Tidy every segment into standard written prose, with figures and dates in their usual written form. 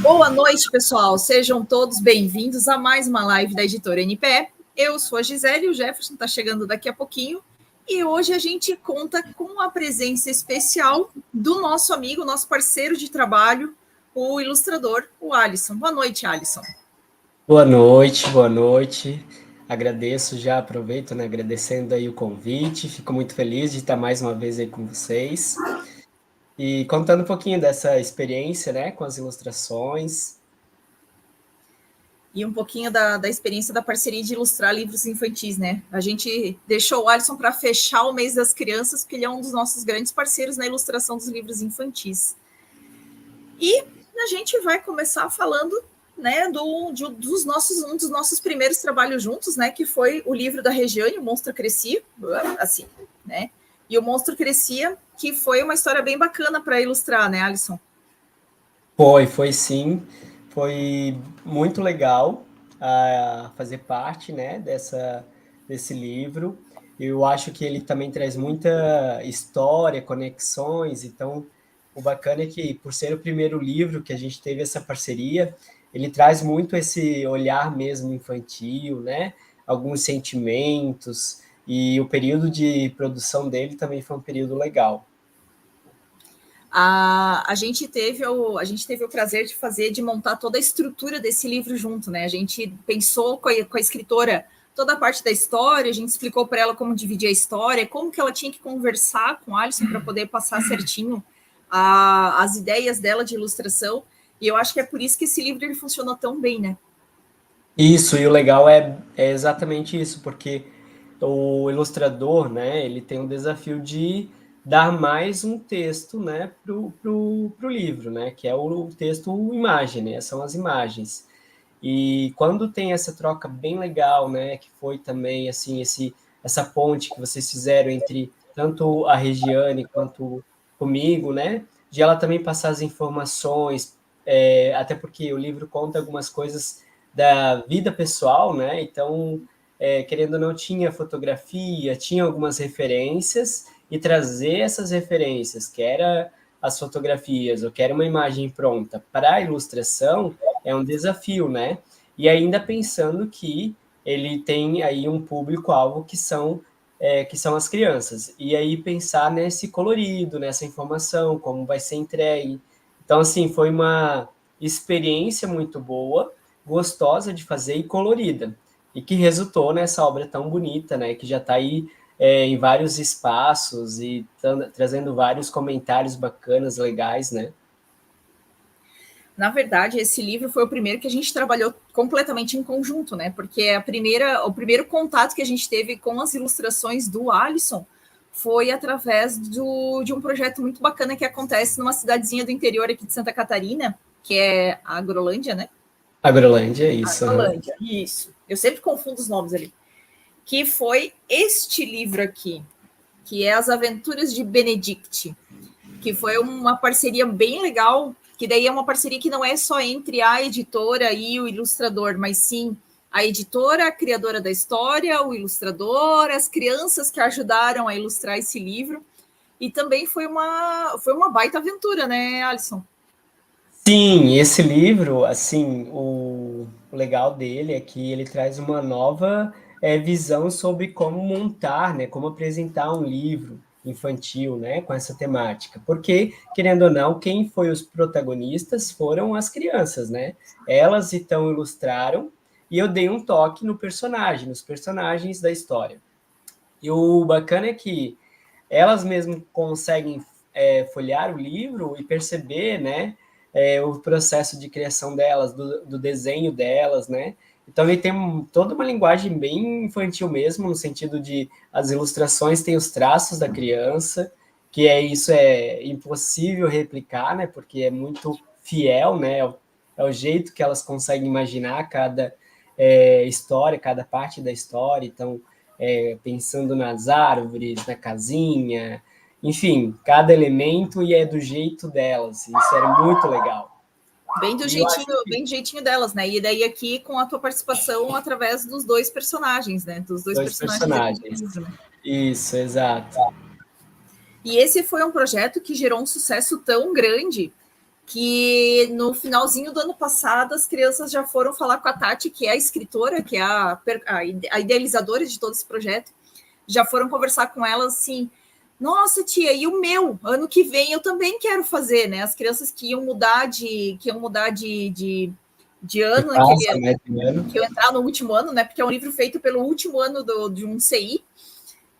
Boa noite, pessoal. Sejam todos bem-vindos a mais uma live da Editora NPE. Eu sou a Gisele, o Jefferson está chegando daqui a pouquinho. E hoje a gente conta com a presença especial do nosso amigo, nosso parceiro de trabalho, o ilustrador, o Alisson. Boa noite, Alisson. Boa noite, boa noite. Agradeço, já aproveito, né, agradecendo aí o convite. Fico muito feliz de estar mais uma vez aí com vocês. E contando um pouquinho dessa experiência, né, com as ilustrações. E um pouquinho da experiência da parceria de ilustrar livros infantis, né? A gente deixou o Alisson para fechar o mês das crianças, porque ele é um dos nossos grandes parceiros na ilustração dos livros infantis. E a gente vai começar falando, né, um dos nossos primeiros trabalhos juntos, né, que foi o livro da Regiane, O Monstro Crescia, assim, né? E O Monstro Crescia, que foi uma história bem bacana para ilustrar, né, Alisson? Foi sim. Foi muito legal fazer parte, né, desse livro. Eu acho que ele também traz muita história, conexões, então o bacana é que, por ser o primeiro livro que a gente teve essa parceria, ele traz muito esse olhar mesmo infantil, né? Alguns sentimentos, e o período de produção dele também foi um período legal. A gente teve o prazer de montar toda a estrutura desse livro junto, né? A gente pensou com a escritora toda a parte da história, a gente explicou para ela como dividir a história, como que ela tinha que conversar com a Alisson para poder passar certinho as ideias dela de ilustração, e eu acho que é por isso que esse livro ele funcionou tão bem, né? Isso, e o legal é exatamente isso, porque o ilustrador, né, ele tem um desafio de dar mais um texto, né, pro livro, né, que é o texto imagem, né, são as imagens. E quando tem essa troca bem legal, né, que foi também, assim, essa ponte que vocês fizeram entre tanto a Regiane quanto comigo, né, de ela também passar as informações, até porque o livro conta algumas coisas da vida pessoal, né, então, querendo ou não, tinha fotografia, tinha algumas referências, e trazer essas referências, que era as fotografias, ou que era uma imagem pronta para a ilustração, é um desafio, né? E ainda pensando que ele tem aí um público-alvo que são as crianças. E aí pensar nesse colorido, nessa informação, como vai ser entregue. Então, assim, foi uma experiência muito boa, gostosa de fazer e colorida. E que resultou nessa obra tão bonita, né? Que já está aí em vários espaços e trazendo vários comentários bacanas, legais, né? Na verdade, esse livro foi o primeiro que a gente trabalhou completamente em conjunto, né? Porque o primeiro contato que a gente teve com as ilustrações do Alisson foi através de um projeto muito bacana que acontece numa cidadezinha do interior aqui de Santa Catarina, que é a Agrolândia, né? Agrolândia, isso. Agrolândia, isso. Eu sempre confundo os nomes ali. Que foi este livro aqui, que é As Aventuras de Benedict, que foi uma parceria bem legal, que daí é uma parceria que não é só entre a editora e o ilustrador, mas sim a editora, a criadora da história, o ilustrador, as crianças que ajudaram a ilustrar esse livro. E também foi uma baita aventura, né, Alisson? Sim, esse livro, assim, o legal dele é que ele traz uma nova visão sobre como montar, né, como apresentar um livro infantil, né, com essa temática. Porque, querendo ou não, quem foi os protagonistas foram as crianças, né? Elas então ilustraram e eu dei um toque no personagem, nos personagens da história. E o bacana é que elas mesmo conseguem folhear o livro e perceber, né, o processo de criação delas, do desenho delas, né? Então ele tem toda uma linguagem bem infantil mesmo, no sentido de as ilustrações têm os traços da criança, que isso é impossível replicar, né? Porque é muito fiel, né? É o jeito que elas conseguem imaginar cada história, cada parte da história. Então, pensando nas árvores, na casinha, enfim, cada elemento e é do jeito delas. Isso era muito legal. E eu acho que Bem do jeitinho delas, né? E daí aqui com a tua participação através dos dois personagens, né? Dos dois dois personagens aqui do personagens. livro, né? Isso, exato. E esse foi um projeto que gerou um sucesso tão grande que no finalzinho do ano passado as crianças já foram falar com a Tati, que é a escritora, que é a idealizadora de todo esse projeto, já foram conversar com ela assim, nossa, tia, e o meu? Ano que vem eu também quero fazer, né? As crianças que iam mudar de ano, né? Passa, né, Que iam entrar no último ano, né? Porque é um livro feito pelo último ano de um CI.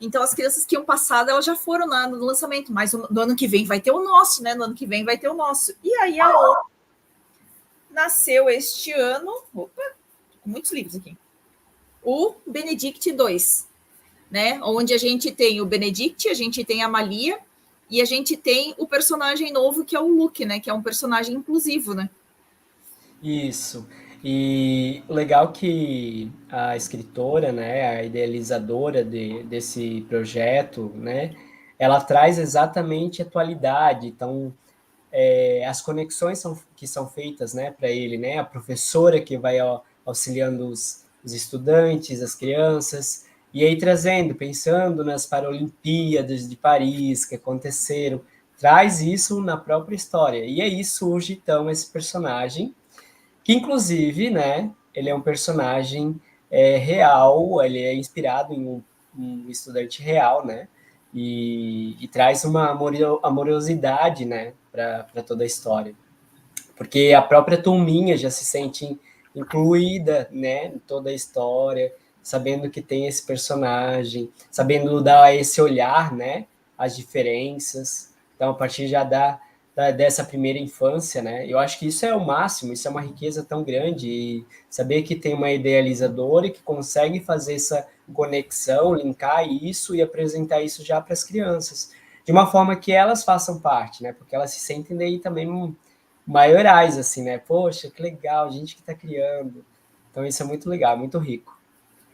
Então, as crianças que iam passado, elas já foram no lançamento, mas no ano que vem vai ter o nosso, né? No ano que vem vai ter o nosso. E aí a outra nasceu este ano. Opa, com muitos livros aqui. O Benedict 2, né? Onde a gente tem o Benedict, a gente tem a Malia e a gente tem o personagem novo que é o Luke, né? Que é um personagem inclusivo, né? Isso. E legal que a escritora, né, a idealizadora desse projeto, né, ela traz exatamente a atualidade. Então, as conexões que são feitas, né, para ele, né, a professora que vai auxiliando os estudantes, as crianças, e aí trazendo, pensando nas Paralimpíadas de Paris que aconteceram, traz isso na própria história. E aí surge, então, esse personagem que inclusive, né, ele é um personagem real, ele é inspirado em um estudante real, né, e traz uma amorosidade, né, para toda a história, porque a própria turminha já se sente incluída, né, em toda a história, sabendo que tem esse personagem, sabendo dar esse olhar, né, às diferenças. Então, a partir já dessa primeira infância, né, eu acho que isso é o máximo, isso é uma riqueza tão grande, e saber que tem uma idealizadora que consegue fazer essa conexão, linkar isso e apresentar isso já para as crianças, de uma forma que elas façam parte, né, porque elas se sentem daí também maiorais, assim, né? Poxa, que legal, gente que está criando. Então, isso é muito legal, muito rico.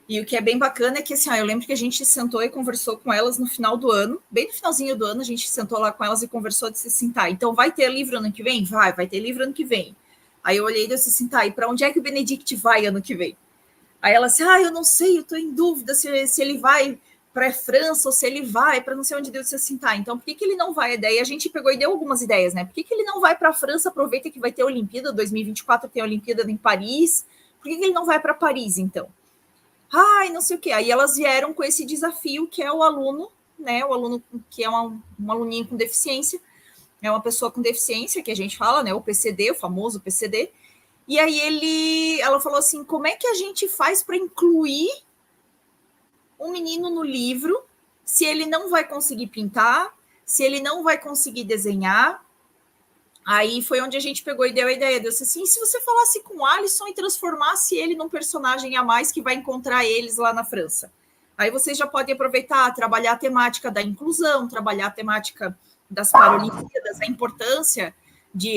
E o que é bem bacana é que, assim, ó, eu lembro que a gente sentou e conversou com elas no final do ano, bem no finalzinho do ano, a gente sentou lá com elas e conversou, disse assim, tá, então vai ter livro ano que vem? Vai ter livro ano que vem. Aí eu olhei e disse assim, tá, e para onde é que o Benedict vai ano que vem? Aí ela disse, eu não sei, eu tô em dúvida se ele vai para a França ou se ele vai para não sei onde. Deu. Disse assim, tá, então por que ele não vai? Daí a gente pegou e deu algumas ideias, né? Por que ele não vai para a França? Aproveita que vai ter a Olimpíada, 2024 tem a Olimpíada em Paris, por que ele não vai para Paris, então? Não sei o quê. Aí elas vieram com esse desafio que é o aluno, né? O aluno que é um aluninho com deficiência, é uma pessoa com deficiência, que a gente fala, né? O PCD, o famoso PCD. E aí ela falou assim, como é que a gente faz para incluir um menino no livro se ele não vai conseguir pintar, se ele não vai conseguir desenhar? Aí foi onde a gente pegou e deu a ideia. Deu assim, se você falasse com o Alisson e transformasse ele num personagem a mais que vai encontrar eles lá na França. Aí vocês já podem aproveitar, trabalhar a temática da inclusão, trabalhar a temática das Paralimpíadas, a importância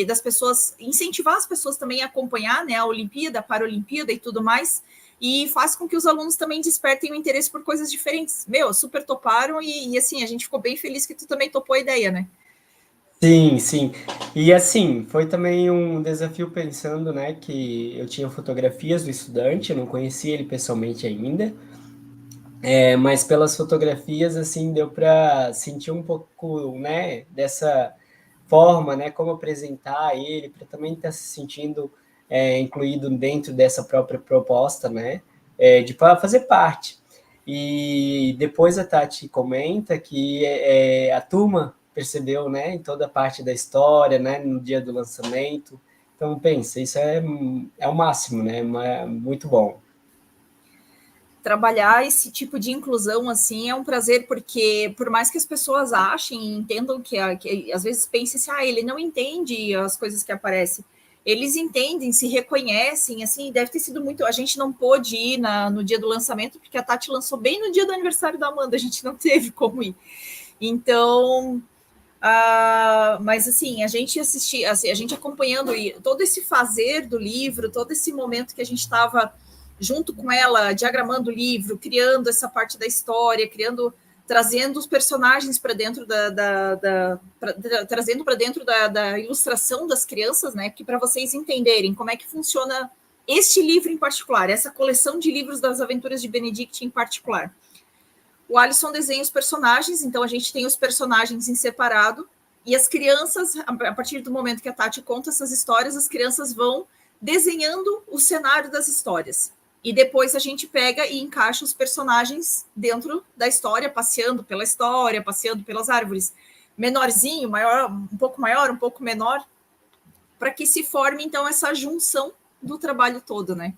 das pessoas, incentivar as pessoas também a acompanhar, né, a Olimpíada, a Paralimpíada e tudo mais, e faz com que os alunos também despertem o interesse por coisas diferentes. Super toparam e assim, a gente ficou bem feliz que tu também topou a ideia, né? Sim, sim. E assim, foi também um desafio pensando, né, que eu tinha fotografias do estudante, eu não conhecia ele pessoalmente ainda, mas pelas fotografias, assim, deu para sentir um pouco, né, dessa forma, né, como apresentar ele, para também estar se sentindo incluído dentro dessa própria proposta, né, de fazer parte. E depois a Tati comenta que a turma percebeu, né, em toda a parte da história, né, no dia do lançamento. Então, pensa, isso é o máximo, né, muito bom. Trabalhar esse tipo de inclusão assim é um prazer, porque por mais que as pessoas achem, entendam que às vezes pensem assim, ele não entende as coisas que aparecem, eles entendem, se reconhecem, assim, deve ter sido muito, a gente não pôde ir no dia do lançamento, porque a Tati lançou bem no dia do aniversário da Amanda, a gente não teve como ir, então, mas assim, a gente assistia, assim, a gente acompanhando todo esse fazer do livro, todo esse momento que a gente estava junto com ela, diagramando o livro, criando essa parte da história, trazendo os personagens para dentro trazendo para dentro da ilustração das crianças, né? Que para vocês entenderem como é que funciona este livro em particular, essa coleção de livros das Aventuras de Benedict em particular. O Alisson desenha os personagens, então a gente tem os personagens em separado, E as crianças, a partir do momento que a Tati conta essas histórias, as crianças vão desenhando o cenário das histórias. E depois a gente pega e encaixa os personagens dentro da história, passeando pela história, passeando pelas árvores. Menorzinho, maior, um pouco menor, para que se forme, então, essa junção do trabalho todo, né?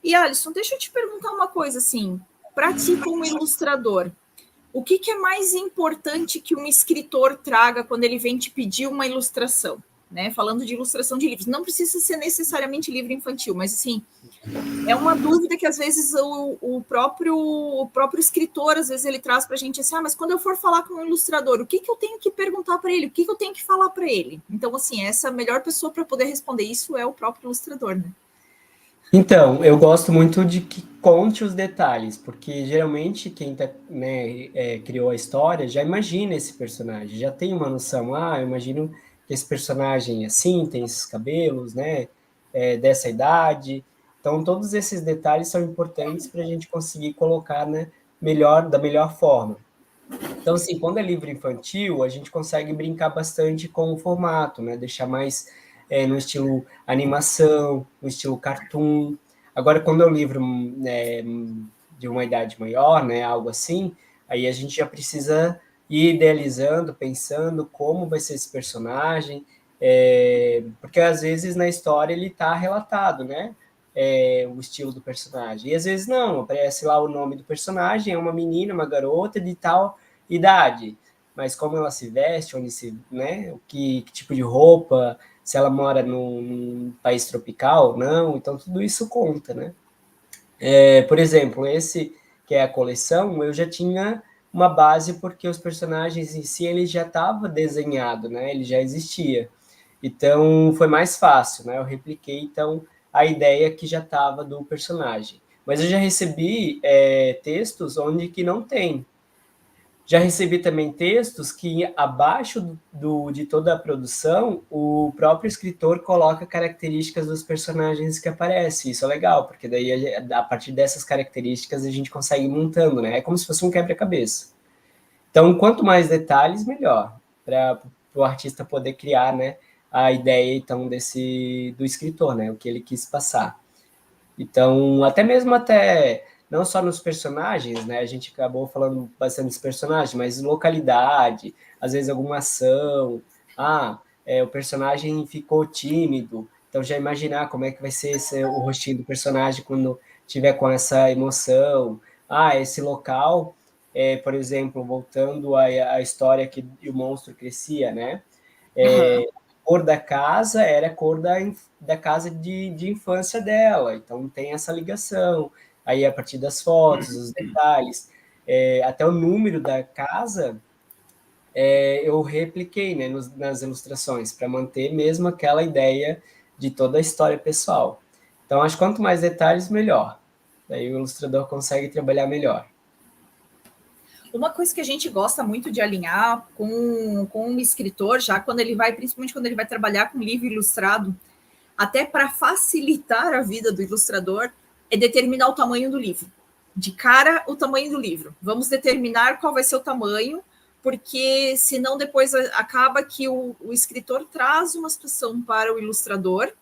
E, Alisson, deixa eu te perguntar uma coisa, assim, para ti como ilustrador, o que é mais importante que um escritor traga quando ele vem te pedir uma ilustração? Né? Falando de ilustração de livros, não precisa ser necessariamente livro infantil, mas assim, é uma dúvida que às vezes o próprio escritor, às vezes ele traz para a gente assim, mas quando eu for falar com um ilustrador, o que eu tenho que perguntar para ele? O que eu tenho que falar para ele? Então, assim, essa melhor pessoa para poder responder isso é o próprio ilustrador, né? Então, eu gosto muito de que conte os detalhes, porque geralmente quem criou a história já imagina esse personagem, já tem uma noção. Eu imagino que esse personagem é assim, tem esses cabelos, né? Dessa idade. Então, todos esses detalhes são importantes para a gente conseguir colocar, né, da melhor forma. Então, assim, quando é livro infantil, a gente consegue brincar bastante com o formato, né? Deixar mais no estilo animação, no estilo cartoon. Agora, quando é um livro de uma idade maior, né, algo assim, aí a gente já precisa ir idealizando, pensando como vai ser esse personagem, porque às vezes na história ele está relatado, né? O estilo do personagem. E às vezes não, aparece lá o nome do personagem, é uma menina, uma garota de tal idade, mas como ela se veste, onde se, né, que tipo de roupa, se ela mora num país tropical, não, então tudo isso conta, né? Por exemplo, esse que é a coleção, eu já tinha uma base porque os personagens em si ele já estava desenhado, né? Ele já existia. Então foi mais fácil, né? Eu repliquei então a ideia que já estava do personagem. Mas eu já recebi textos onde que não tem. Já recebi também textos que, abaixo de toda a produção, o próprio escritor coloca características dos personagens que aparecem. Isso é legal, porque daí, a partir dessas características, a gente consegue ir montando, né? É como se fosse um quebra-cabeça. Então, quanto mais detalhes, melhor, para o artista poder criar, né, a ideia, então, do escritor, né? O que ele quis passar. Então, até não só nos personagens, né? A gente acabou falando bastante dos personagens, mas localidade, às vezes alguma ação. O personagem ficou tímido, então já imaginar como é que vai ser o rostinho do personagem quando tiver com essa emoção. Esse local, por exemplo, voltando à história que o monstro crescia, né? Cor da casa era a cor da casa de infância dela, então tem essa ligação. Aí, a partir das fotos, os detalhes, até o número da casa, eu repliquei, né, nas ilustrações, para manter mesmo aquela ideia de toda a história pessoal. Então, acho que quanto mais detalhes, melhor. Daí o ilustrador consegue trabalhar melhor. Uma coisa que a gente gosta muito de alinhar com um escritor, já quando ele vai, principalmente quando ele vai trabalhar com livro ilustrado, até para facilitar a vida do ilustrador, é determinar o tamanho do livro. De cara, o tamanho do livro. Vamos determinar qual vai ser o tamanho, porque senão depois acaba que o escritor traz uma situação para o ilustrador,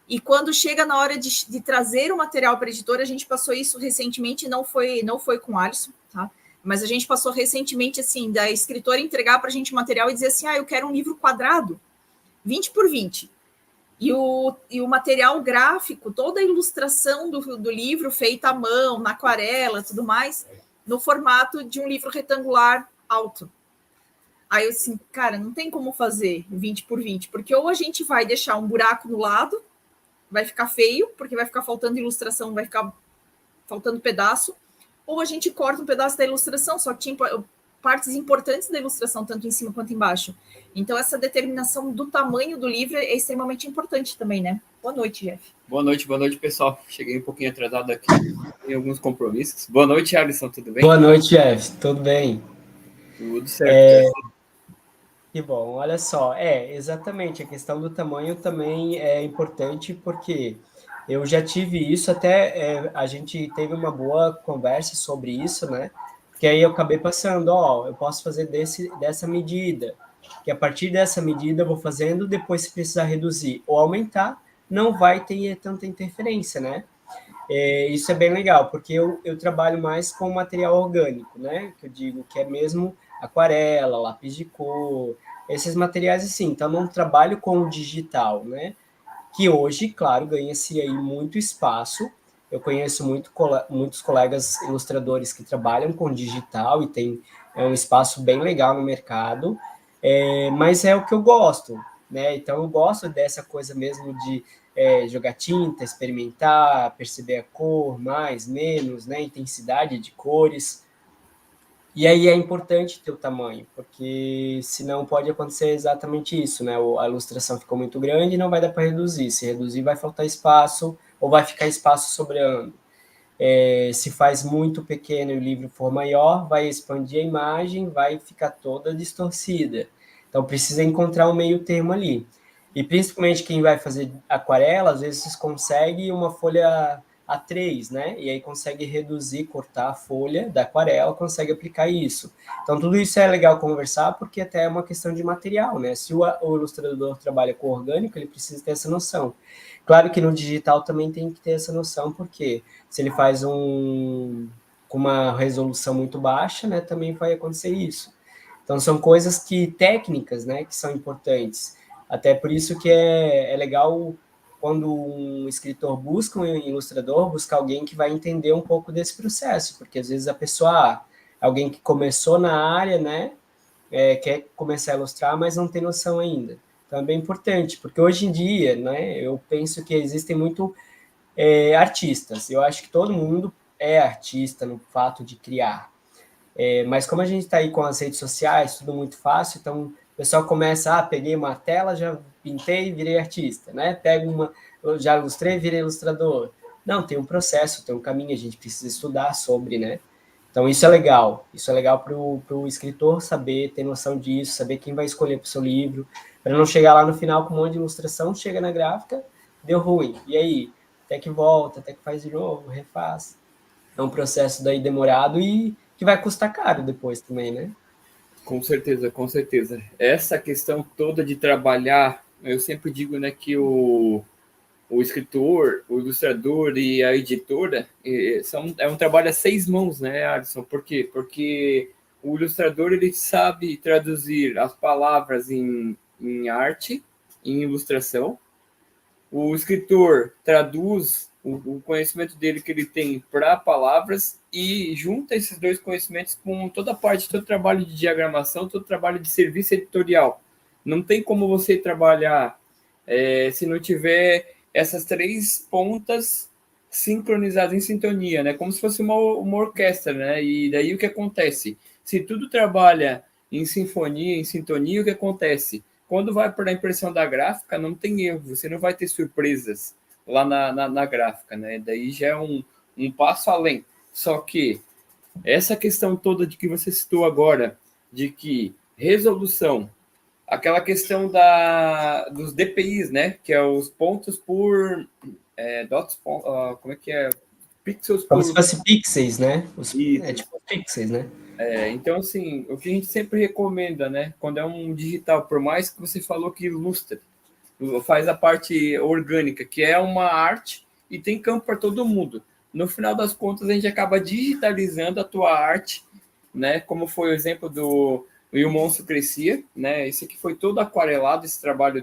e quando chega na hora de trazer o material para a editora, a gente passou isso recentemente, não foi com o Alisson, tá? Mas a gente passou recentemente, assim, da escritora entregar para a gente o material e dizer assim, eu quero um livro quadrado, 20 por 20. E o material gráfico, toda a ilustração do livro feita à mão, na aquarela, tudo mais, no formato de um livro retangular alto. Aí eu assim, cara, não tem como fazer 20 por 20, porque ou a gente vai deixar um buraco no lado, vai ficar feio, porque vai ficar faltando ilustração, vai ficar faltando pedaço, ou a gente corta um pedaço da ilustração, só que tinha partes importantes da ilustração, tanto em cima quanto embaixo. Então, essa determinação do tamanho do livro é extremamente importante também, né? Boa noite, Jeff. Boa noite, pessoal. Cheguei um pouquinho atrasado aqui, tem alguns compromissos. Boa noite, Alisson, tudo bem? Boa noite, Jeff, tudo bem? Tudo certo. Que bom, olha só, exatamente, a questão do tamanho também é importante, porque eu já tive isso, até a gente teve uma boa conversa sobre isso, né? Que aí eu acabei passando, eu posso fazer dessa medida. que a partir dessa medida eu vou fazendo, depois se precisar reduzir ou aumentar, não vai ter tanta interferência, né? Isso é bem legal, porque eu trabalho mais com material orgânico, né? Que eu digo que é mesmo aquarela, lápis de cor, esses materiais assim. Então, não trabalho com o digital, né? Que hoje, claro, ganha-se aí muito espaço. Eu conheço muitos colegas ilustradores que trabalham com digital e tem um espaço bem legal no mercado, mas é o que eu gosto, né? Então, eu gosto dessa coisa mesmo de jogar tinta, experimentar, perceber a cor, mais, menos, né? Intensidade de cores. E aí é importante ter o tamanho, porque senão pode acontecer exatamente isso, né? A ilustração ficou muito grande e não vai dar para reduzir. Se reduzir, vai faltar espaço ou vai ficar espaço sobrando. Se faz muito pequeno e o livro for maior, vai expandir a imagem, vai ficar toda distorcida. Então precisa encontrar um meio termo ali. E principalmente quem vai fazer aquarela, às vezes consegue uma folha A3, né? E aí consegue reduzir, cortar a folha da aquarela, consegue aplicar isso. Então tudo isso é legal conversar, porque até é uma questão de material, né? Se o ilustrador trabalha com orgânico, ele precisa ter essa noção. Claro que no digital também tem que ter essa noção, porque se ele faz com uma resolução muito baixa, né, também vai acontecer isso. Então, são coisas técnicas, né, que são importantes. Até por isso que é legal quando um escritor busca um ilustrador, buscar alguém que vai entender um pouco desse processo, porque às vezes a pessoa, alguém que começou na área, né, quer começar a ilustrar, mas não tem noção ainda. Então, é bem importante, porque hoje em dia, né, eu penso que existem muito artistas. Eu acho que todo mundo é artista no fato de criar. Mas como a gente está aí com as redes sociais, tudo muito fácil, então o pessoal começa, peguei uma tela, já pintei, virei artista, né? Pego já ilustrei, virei ilustrador. Não, tem um processo, tem um caminho, a gente precisa estudar sobre, né? Então isso é legal para o escritor saber, ter noção disso, saber quem vai escolher para o seu livro, para não chegar lá no final com um monte de ilustração, chega na gráfica, deu ruim, e aí? Até que volta, até que faz de novo, refaz. É um processo daí demorado e que vai custar caro depois também, né? Com certeza, com certeza. Essa questão toda de trabalhar, eu sempre digo, né, que o escritor, o ilustrador e a editora é um trabalho a 6 mãos, né, Alisson? Por quê? Porque o ilustrador ele sabe traduzir as palavras em arte, em ilustração. O escritor traduz o conhecimento dele que ele tem para palavras e junta esses dois conhecimentos com toda a parte, todo o trabalho de diagramação, todo o trabalho de serviço editorial. Não tem como você trabalhar se não tiver essas 3 pontas sincronizadas em sintonia, né? Como se fosse uma orquestra, né? E daí o que acontece? Se tudo trabalha em sinfonia, em sintonia, o que acontece? Quando vai para a impressão da gráfica, não tem erro, você não vai ter surpresas lá na gráfica, né? Daí já é um passo além. Só que essa questão toda de que você citou agora, de que resolução, aquela questão dos DPIs, né? Que é os pontos por dots, como é que é? Pixels Como por... se fosse pixels, né? Isso. Tipo pixels, né? Então, assim, o que a gente sempre recomenda, né? Quando é um digital, por mais que você falou que ilustra, faz a parte orgânica, que é uma arte e tem campo para todo mundo. No final das contas, a gente acaba digitalizando a tua arte, né? Como foi o exemplo do E o Monstro Crescia, né? Esse aqui foi todo aquarelado, esse trabalho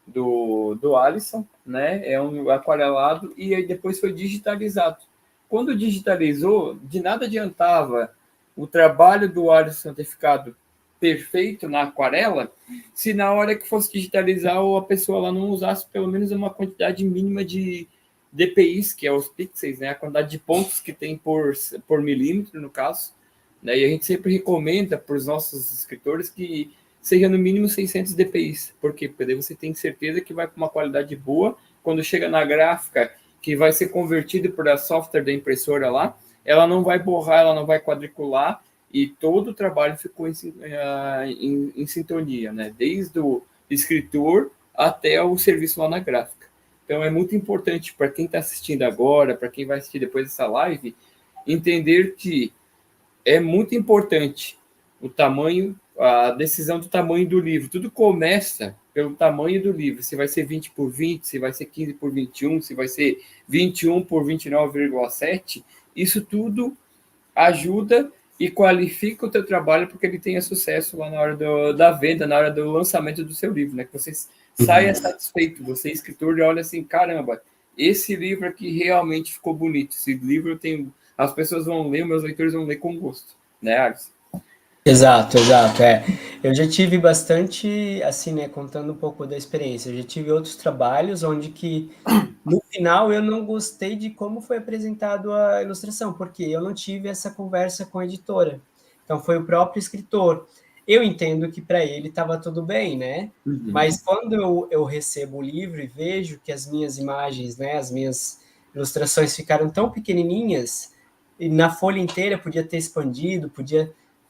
do Alisson, né? É um aquarelado e aí depois foi digitalizado. Quando digitalizou, de nada adiantava o trabalho do Alisson ter ficado perfeito na aquarela, se na hora que fosse digitalizar a pessoa lá não usasse pelo menos uma quantidade mínima de DPIs, que é os pixels, né? A quantidade de pontos que tem por milímetro, no caso. Né? E a gente sempre recomenda para os nossos escritores que seja no mínimo 600 DPIs. Por quê? Porque daí você tem certeza que vai com uma qualidade boa. Quando chega na gráfica, que vai ser convertido para software da impressora lá, ela não vai borrar, ela não vai quadricular, e todo o trabalho ficou em sintonia, né? Desde o escritor até o serviço lá na gráfica. Então é muito importante para quem está assistindo agora, para quem vai assistir depois dessa live, entender que é muito importante o tamanho a decisão do tamanho do livro. Tudo começa pelo tamanho do livro. Se vai ser 20 por 20, se vai ser 15 por 21, se vai ser 21 por 29,7. Isso tudo ajuda e qualifica o teu trabalho porque ele tenha sucesso lá na hora da venda, na hora do lançamento do seu livro, né? Que você saia satisfeito, você escritor, e olha assim, caramba, esse livro aqui realmente ficou bonito. Esse livro tem... As pessoas vão ler, meus leitores vão ler com gosto, né, Alisson? Exato, Eu já tive bastante, assim, né, contando um pouco da experiência, eu já tive outros trabalhos onde que, no final, eu não gostei de como foi apresentado a ilustração, porque eu não tive essa conversa com a editora. Então, foi o próprio escritor. Eu entendo que para ele estava tudo bem, né? Mas quando eu recebo o livro e vejo que as minhas imagens, né, as minhas ilustrações ficaram tão pequenininhas, e na folha inteira podia ter expandido,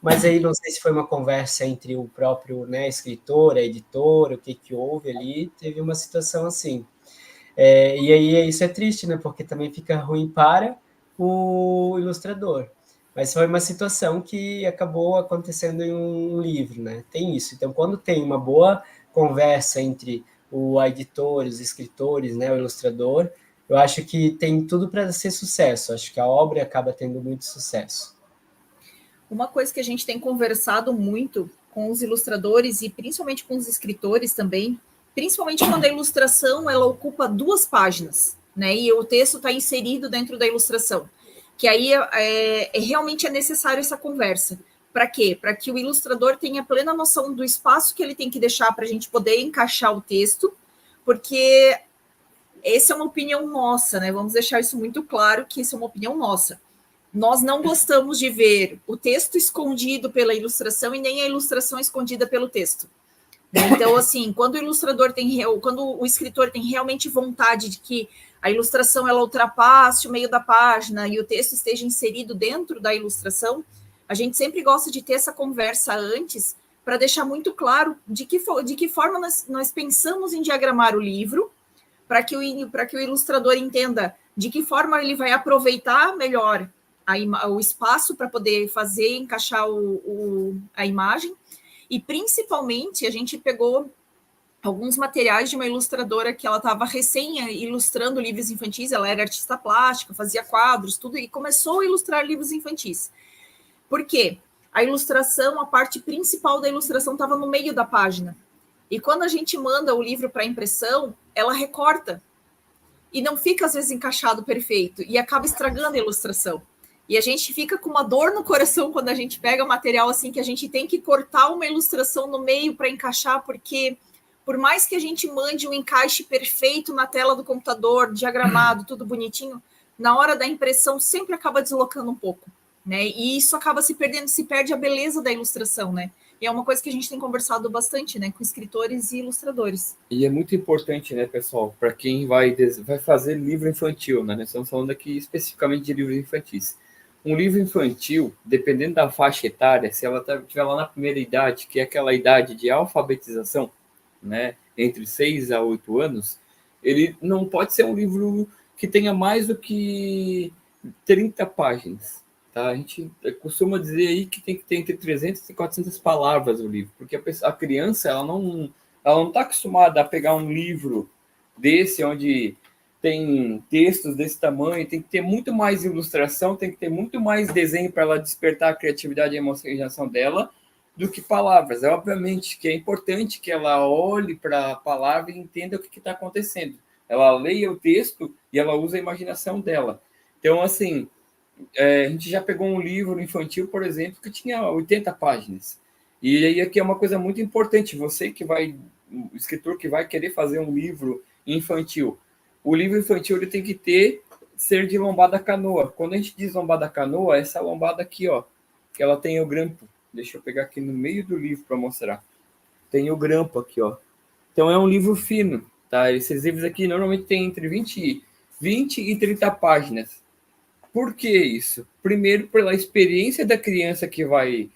mas aí não sei se foi uma conversa entre o próprio, né, escritor, a editora, o que houve ali, teve uma situação assim. E aí isso é triste, né, porque também fica ruim para o ilustrador. Mas foi uma situação que acabou acontecendo em um livro, né? Tem isso. Então, quando tem uma boa conversa entre o editor, os escritores, né, o ilustrador, eu acho que tem tudo para ser sucesso. Acho que a obra acaba tendo muito sucesso. Uma coisa que a gente tem conversado muito com os ilustradores e principalmente com os escritores também, principalmente quando a ilustração ela ocupa 2 páginas, né? E o texto está inserido dentro da ilustração, que aí realmente é necessário essa conversa. Para quê? Para que o ilustrador tenha plena noção do espaço que ele tem que deixar para a gente poder encaixar o texto, porque essa é uma opinião nossa, né? Vamos deixar isso muito claro que isso é uma opinião nossa. Nós não gostamos de ver o texto escondido pela ilustração e nem a ilustração escondida pelo texto. Então, assim, quando o escritor tem realmente vontade de que a ilustração ela ultrapasse o meio da página e o texto esteja inserido dentro da ilustração, a gente sempre gosta de ter essa conversa antes para deixar muito claro de que forma nós pensamos em diagramar o livro, para que o ilustrador entenda de que forma ele vai aproveitar melhor o espaço para poder encaixar a imagem. E principalmente a gente pegou alguns materiais de uma ilustradora que ela estava recém ilustrando livros infantis, ela era artista plástica, fazia quadros, tudo, e começou a ilustrar livros infantis. Por quê? A ilustração, a parte principal da ilustração estava no meio da página. E quando a gente manda o livro para impressão, ela recorta. E não fica, às vezes, encaixado perfeito. E acaba estragando a ilustração. E a gente fica com uma dor no coração quando a gente pega material assim, que a gente tem que cortar uma ilustração no meio para encaixar, porque por mais que a gente mande um encaixe perfeito na tela do computador, diagramado, tudo bonitinho, na hora da impressão sempre acaba deslocando um pouco, né? E isso acaba se perde a beleza da ilustração, né? E é uma coisa que a gente tem conversado bastante, né, com escritores e ilustradores. E é muito importante, né, pessoal, para quem vai fazer livro infantil, né? Nós estamos falando aqui especificamente de livros infantis. Um livro infantil, dependendo da faixa etária, se ela estiver lá na primeira idade, que é aquela idade de alfabetização, né, entre 6 a 8 anos, ele não pode ser um livro que tenha mais do que 30 páginas. Tá? A gente costuma dizer aí que tem que ter entre 300 e 400 palavras o livro, porque a criança ela não está acostumada a pegar um livro desse, onde tem textos desse tamanho, tem que ter muito mais ilustração, tem que ter muito mais desenho para ela despertar a criatividade e a imaginação dela do que palavras. É obviamente que é importante que ela olhe para a palavra e entenda o que está acontecendo. Ela leia o texto e ela usa a imaginação dela. Então, assim, a gente já pegou um livro infantil, por exemplo, que tinha 80 páginas. E aí aqui é uma coisa muito importante, o escritor que vai querer fazer um livro infantil, o livro infantil ele tem que ser de lombada canoa. Quando a gente diz lombada canoa, essa lombada aqui, ó, que ela tem o grampo. Deixa eu pegar aqui no meio do livro para mostrar. Tem o grampo aqui, ó. Então é um livro fino, tá? Esses livros aqui normalmente tem entre 20 e 30 páginas. Por que isso? Primeiro, pela experiência da criança que vai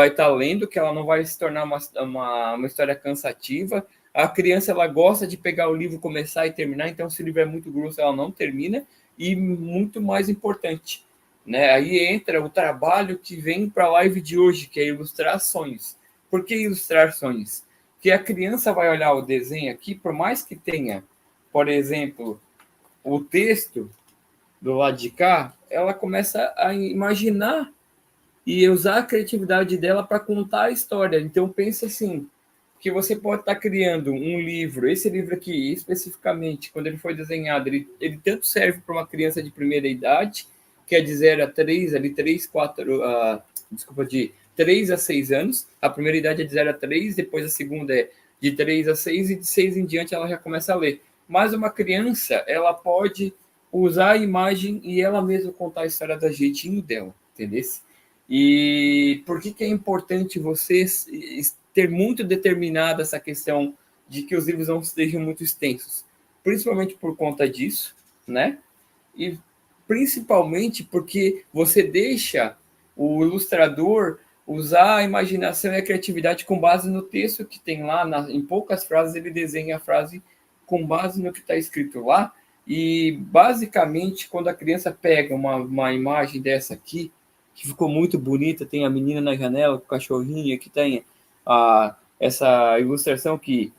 estar lendo, que ela não vai se tornar uma história cansativa. A criança ela gosta de pegar o livro, começar e terminar, então se o livro é muito grosso, ela não termina. E muito mais importante, né? Aí entra o trabalho que vem para a live de hoje, que é ilustrar sonhos. Por que ilustrar sonhos? Porque a criança vai olhar o desenho aqui, por mais que tenha, por exemplo, o texto do lado de cá, ela começa a imaginar e usar a criatividade dela para contar a história. Então, pensa assim, que você pode estar criando um livro, esse livro aqui, especificamente, quando ele foi desenhado, ele tanto serve para uma criança de primeira idade, que é de 0 a 3, ali 3, 4, de 3 a 6 anos. A primeira idade é de 0 a 3, depois a segunda é de 3 a 6, e de 6 em diante ela já começa a ler. Mas uma criança, ela pode usar a imagem e ela mesma contar a história do jeitinho dela, entendeu? E por que é importante você ter muito determinada essa questão de que os livros não sejam muito extensos? Principalmente por conta disso, né? E principalmente porque você deixa o ilustrador usar a imaginação e a criatividade com base no texto que tem lá. Em poucas frases, ele desenha a frase com base no que está escrito lá. E, basicamente, quando a criança pega uma imagem dessa aqui, que ficou muito bonita, tem a menina na janela com o cachorrinho, que tem essa ilustração que,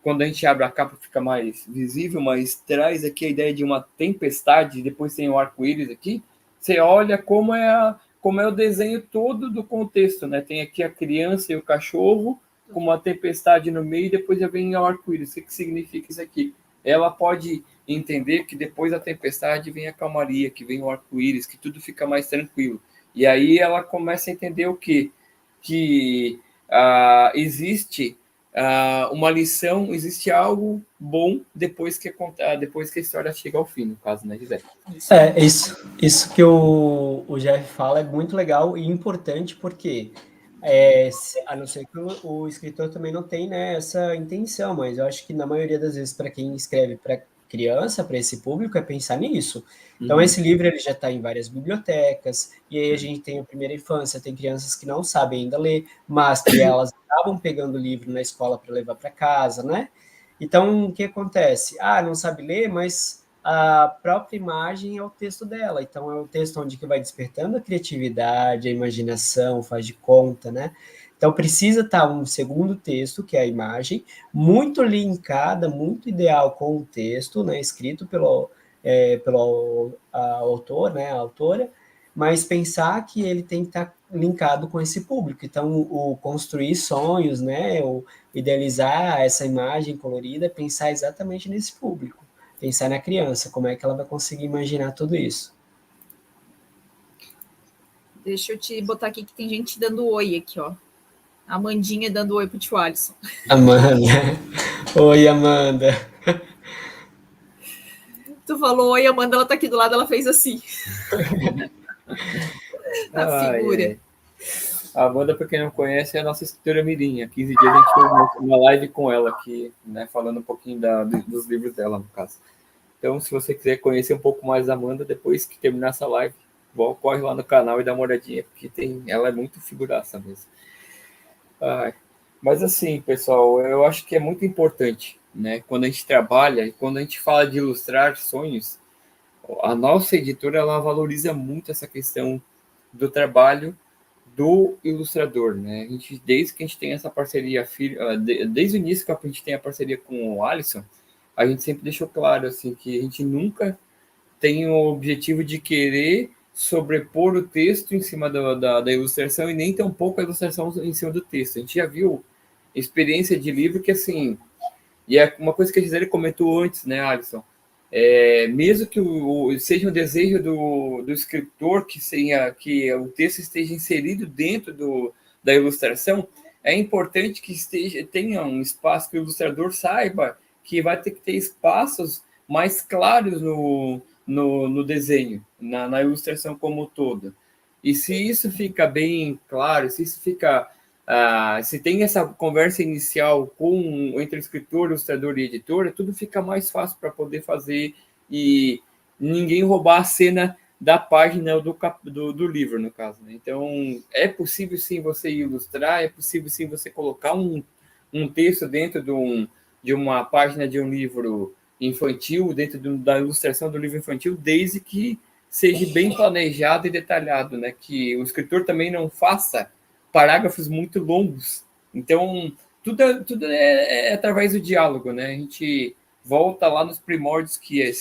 quando a gente abre a capa, fica mais visível, mas traz aqui a ideia de uma tempestade, depois tem o arco-íris aqui. Você olha como é o desenho todo do contexto, né? Tem aqui a criança e o cachorro, com uma tempestade no meio, e depois já vem o arco-íris. O que significa isso aqui? Ela pode entender que depois da tempestade vem a calmaria, que vem o arco-íris, que tudo fica mais tranquilo. E aí ela começa a entender o quê? Que existe uma lição, existe algo bom depois que a história chega ao fim, no caso, né, Gisele? Isso que o Jeff fala é muito legal e importante, porque a não ser que o escritor também não tem, né, essa intenção, mas eu acho que na maioria das vezes, para quem escreve para criança, para esse público, é pensar nisso. Então, esse livro ele já está em várias bibliotecas, e aí a gente tem a primeira infância, tem crianças que não sabem ainda ler, mas que elas acabam pegando o livro na escola para levar para casa, né? Então, o que acontece? Não sabe ler, mas a própria imagem é o texto dela. Então, é o texto onde que vai despertando a criatividade, a imaginação, faz de conta, né? Então, precisa estar um segundo texto, que é a imagem, muito linkada, muito ideal com o texto, né? Escrito pelo autor, né? A autora, mas pensar que ele tem que estar linkado com esse público. Então, o construir sonhos, né? O idealizar essa imagem colorida, pensar exatamente nesse público. Pensar na criança, como é que ela vai conseguir imaginar tudo isso. Deixa eu te botar aqui que tem gente dando oi aqui, ó. A Amandinha dando oi pro tio Alisson. Amanda. Oi, Amanda. Tu falou oi, Amanda, ela tá aqui do lado, ela fez assim. A figura. A Amanda, para quem não conhece, é a nossa escritora mirim. Há 15 dias a gente fez uma live com ela aqui, né, falando um pouquinho dos livros dela, no caso. Então, se você quiser conhecer um pouco mais da Amanda, depois que terminar essa live, corre lá no canal e dá uma olhadinha, porque ela é muito figuraça mesmo. Mas assim, pessoal, eu acho que é muito importante, né? Quando a gente trabalha e quando a gente fala de ilustrar sonhos, a nossa editora ela valoriza muito essa questão do trabalho do ilustrador, né? Desde que a gente tem essa parceria, desde o início que a gente tem a parceria com o Alisson, a gente sempre deixou claro assim que a gente nunca tem o objetivo de querer sobrepor o texto em cima da ilustração e nem tampouco a ilustração em cima do texto. A gente já viu experiência de livro que, assim, e é uma coisa que a Gisele comentou antes, né, Alisson? Mesmo que seja um desejo do escritor que o texto esteja inserido dentro da ilustração, é importante que tenha um espaço que o ilustrador saiba que vai ter que ter espaços mais claros no desenho, na ilustração como um todo. E se isso fica bem claro, se isso fica... se tem essa conversa inicial entre o escritor, ilustrador e editora, tudo fica mais fácil para poder fazer e ninguém roubar a cena da página do livro, no caso, né? Então, é possível sim você ilustrar, é possível sim você colocar um texto dentro de uma página de um livro infantil, dentro da ilustração do livro infantil, desde que seja bem planejado e detalhado, né? Que o escritor também não faça parágrafos muito longos Então, tudo é através do diálogo, né? A gente volta lá nos primórdios, que é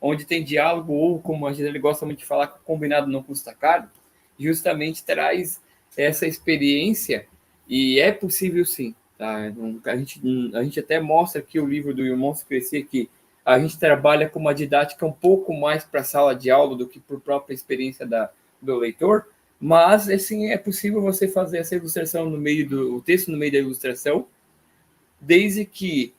onde tem diálogo, ou como a gente gosta muito de falar, que o combinado não custa caro, justamente traz essa experiência, e é possível sim. Tá? A gente até mostra aqui o livro do Irmãos Crescer, que a gente trabalha com uma didática um pouco mais para a sala de aula do que por própria experiência do leitor, mas assim, é possível você fazer essa ilustração o texto no meio da ilustração, desde que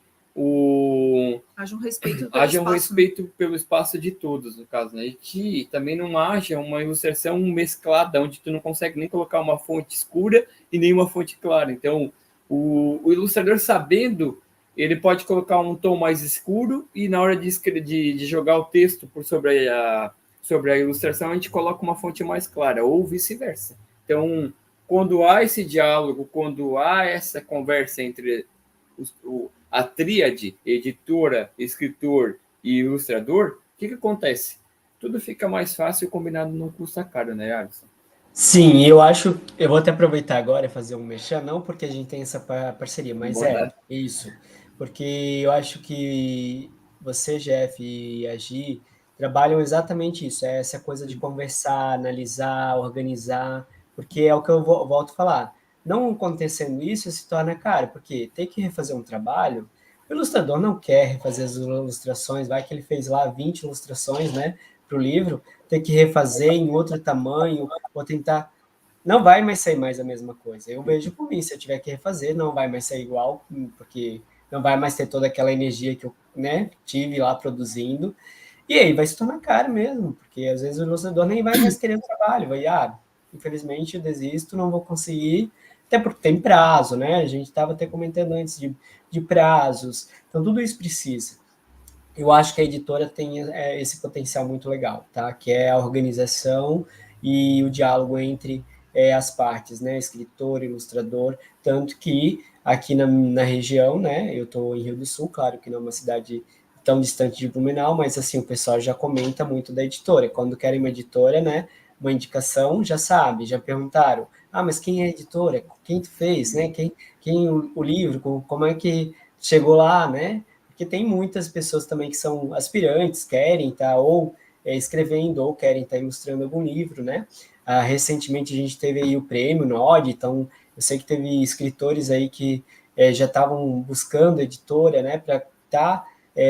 haja um respeito pelo haja espaço, respeito pelo espaço de todos, no caso, né? E que também não haja uma ilustração mesclada, onde tu não consegue nem colocar uma fonte escura e nenhuma fonte clara. Então, o ilustrador, sabendo, ele pode colocar um tom mais escuro, e na hora de jogar o texto sobre a ilustração, a gente coloca uma fonte mais clara, ou vice-versa. Então, quando há esse diálogo, quando há essa conversa entre a tríade, editora, escritor e ilustrador, o que acontece? Tudo fica mais fácil, combinado não custa caro, né, Alisson? Sim, eu vou até aproveitar agora e fazer um merchan, não porque a gente tem essa parceria, mas isso, porque eu acho que você, Jeff, e a Gi trabalham exatamente isso, é essa coisa de conversar, analisar, organizar, porque é o que eu volto a falar. Não acontecendo isso, se torna caro, porque tem que refazer um trabalho, o ilustrador não quer refazer as ilustrações, vai que ele fez lá 20 ilustrações, né, para o livro, ter que refazer em outro tamanho, ou tentar. Não vai mais sair mais a mesma coisa. Eu vejo por mim, se eu tiver que refazer, não vai mais sair igual, porque não vai mais ter toda aquela energia que eu, né, tive lá produzindo. E aí vai se tornar caro mesmo, porque às vezes o ilustrador nem vai mais querer o trabalho, vai, infelizmente eu desisto, não vou conseguir, até porque tem prazo, né? A gente estava até comentando antes de prazos, então tudo isso precisa. Eu acho que a editora tem esse potencial muito legal, tá? Que é a organização e o diálogo entre as partes, né? Escritor, ilustrador, tanto que aqui na região, né? Eu estou em Rio do Sul, claro que não é uma cidade tão distante de Blumenau, mas assim, o pessoal já comenta muito da editora. Quando querem uma editora, né? Uma indicação, já sabe, já perguntaram, mas quem é a editora? Quem tu fez, né? Quem o livro, como é que chegou lá, né? Porque tem muitas pessoas também que são aspirantes, querem estar ou escrevendo ou querem estar ilustrando algum livro, né? Recentemente a gente teve aí o prêmio Nod, então eu sei que teve escritores aí que já estavam buscando editora, né, para estar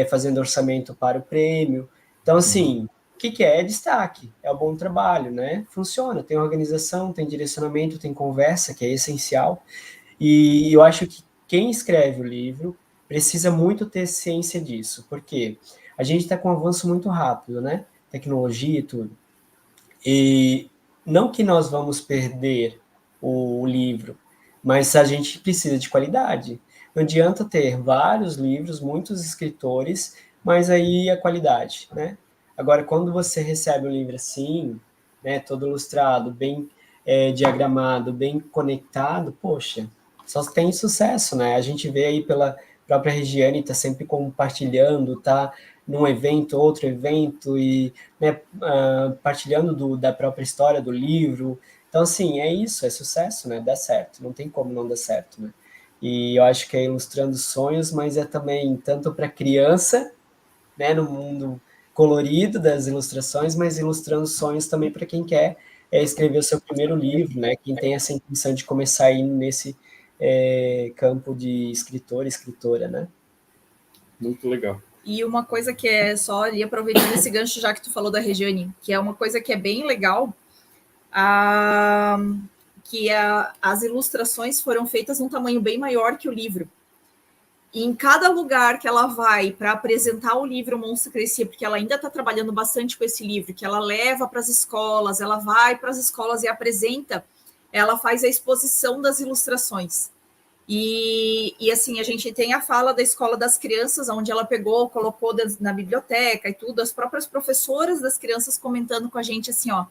fazendo orçamento para o prêmio. Então, assim, o que é destaque? É o bom trabalho, né? Funciona, tem organização, tem direcionamento, tem conversa, que é essencial. E eu acho que quem escreve o livro precisa muito ter ciência disso, porque a gente está com um avanço muito rápido, né? Tecnologia e tudo. E não que nós vamos perder o livro, mas a gente precisa de qualidade. Não adianta ter vários livros, muitos escritores, mas aí a qualidade, né? Agora, quando você recebe um livro assim, né, todo ilustrado, bem diagramado, bem conectado, poxa, só tem sucesso, né? A gente vê aí pela própria Regiane, tá sempre compartilhando, tá num evento, outro evento, e né, partilhando da própria história do livro. Então, assim, é isso, é sucesso, né? Dá certo, não tem como não dar certo, né? E eu acho que é ilustrando sonhos, mas é também tanto para criança, né, no mundo colorido das ilustrações, mas ilustrando sonhos também para quem quer escrever o seu primeiro livro, né? Quem tem essa intenção de começar aí nesse campo de escritor e escritora, né? Muito legal. E uma coisa que é só ali, aproveitando esse gancho, já que tu falou da Regiane, que é uma coisa que é bem legal, as ilustrações foram feitas num tamanho bem maior que o livro. E em cada lugar que ela vai para apresentar o livro Monstro Crescia, porque ela ainda está trabalhando bastante com esse livro, que ela leva para as escolas, ela vai para as escolas e apresenta, ela faz a exposição das ilustrações. E assim, a gente tem a fala da Escola das Crianças, onde ela pegou, colocou na biblioteca e tudo, as próprias professoras das crianças comentando com a gente assim, ó,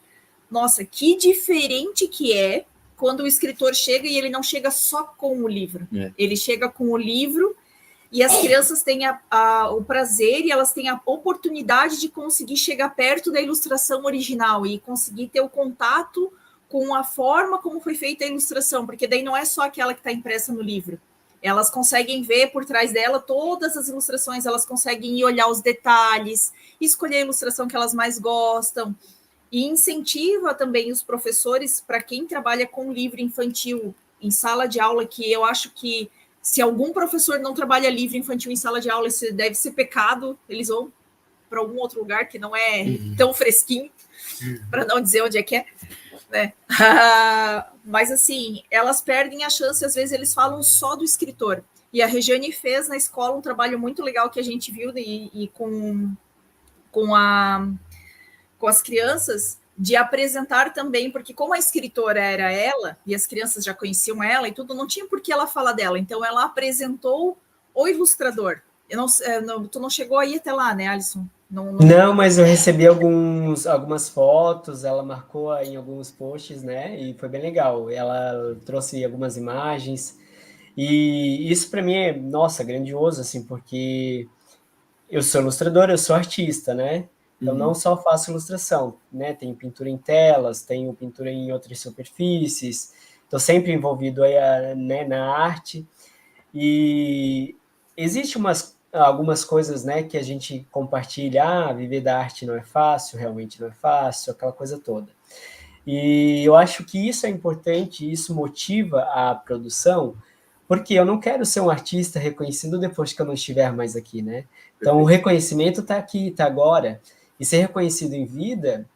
nossa, que diferente que é quando o escritor chega e ele não chega só com o livro. Ele chega com o livro e as crianças têm o prazer e elas têm a oportunidade de conseguir chegar perto da ilustração original e conseguir ter o contato com a forma como foi feita a ilustração, porque daí não é só aquela que está impressa no livro. Elas conseguem ver por trás dela todas as ilustrações, elas conseguem ir olhar os detalhes, escolher a ilustração que elas mais gostam, e incentiva também os professores, para quem trabalha com livro infantil em sala de aula, que eu acho que se algum professor não trabalha livro infantil em sala de aula, isso deve ser pecado, eles vão para algum outro lugar que não é tão fresquinho, para não dizer onde é que é, né? Mas assim, elas perdem a chance, às vezes eles falam só do escritor. E a Regiane fez na escola um trabalho muito legal que a gente viu e com as crianças, de apresentar também, porque como a escritora era ela, e as crianças já conheciam ela e tudo, não tinha por que ela falar dela. Então ela apresentou o ilustrador. Tu não chegou aí até lá, né, Alisson? Não, mas eu recebi algumas fotos, ela marcou em alguns posts, né? E foi bem legal. Ela trouxe algumas imagens. E isso para mim é, nossa, grandioso, assim, porque eu sou ilustrador, eu sou artista, né? Eu não só faço ilustração, né? Tenho pintura em telas, tenho pintura em outras superfícies, estou sempre envolvido aí, né, na arte. E existe algumas coisas, né, que a gente compartilha, viver da arte não é fácil, realmente não é fácil, aquela coisa toda. E eu acho que isso é importante, isso motiva a produção, porque eu não quero ser um artista reconhecido depois que eu não estiver mais aqui, né? Então, o reconhecimento está aqui, está agora. E ser reconhecido em vida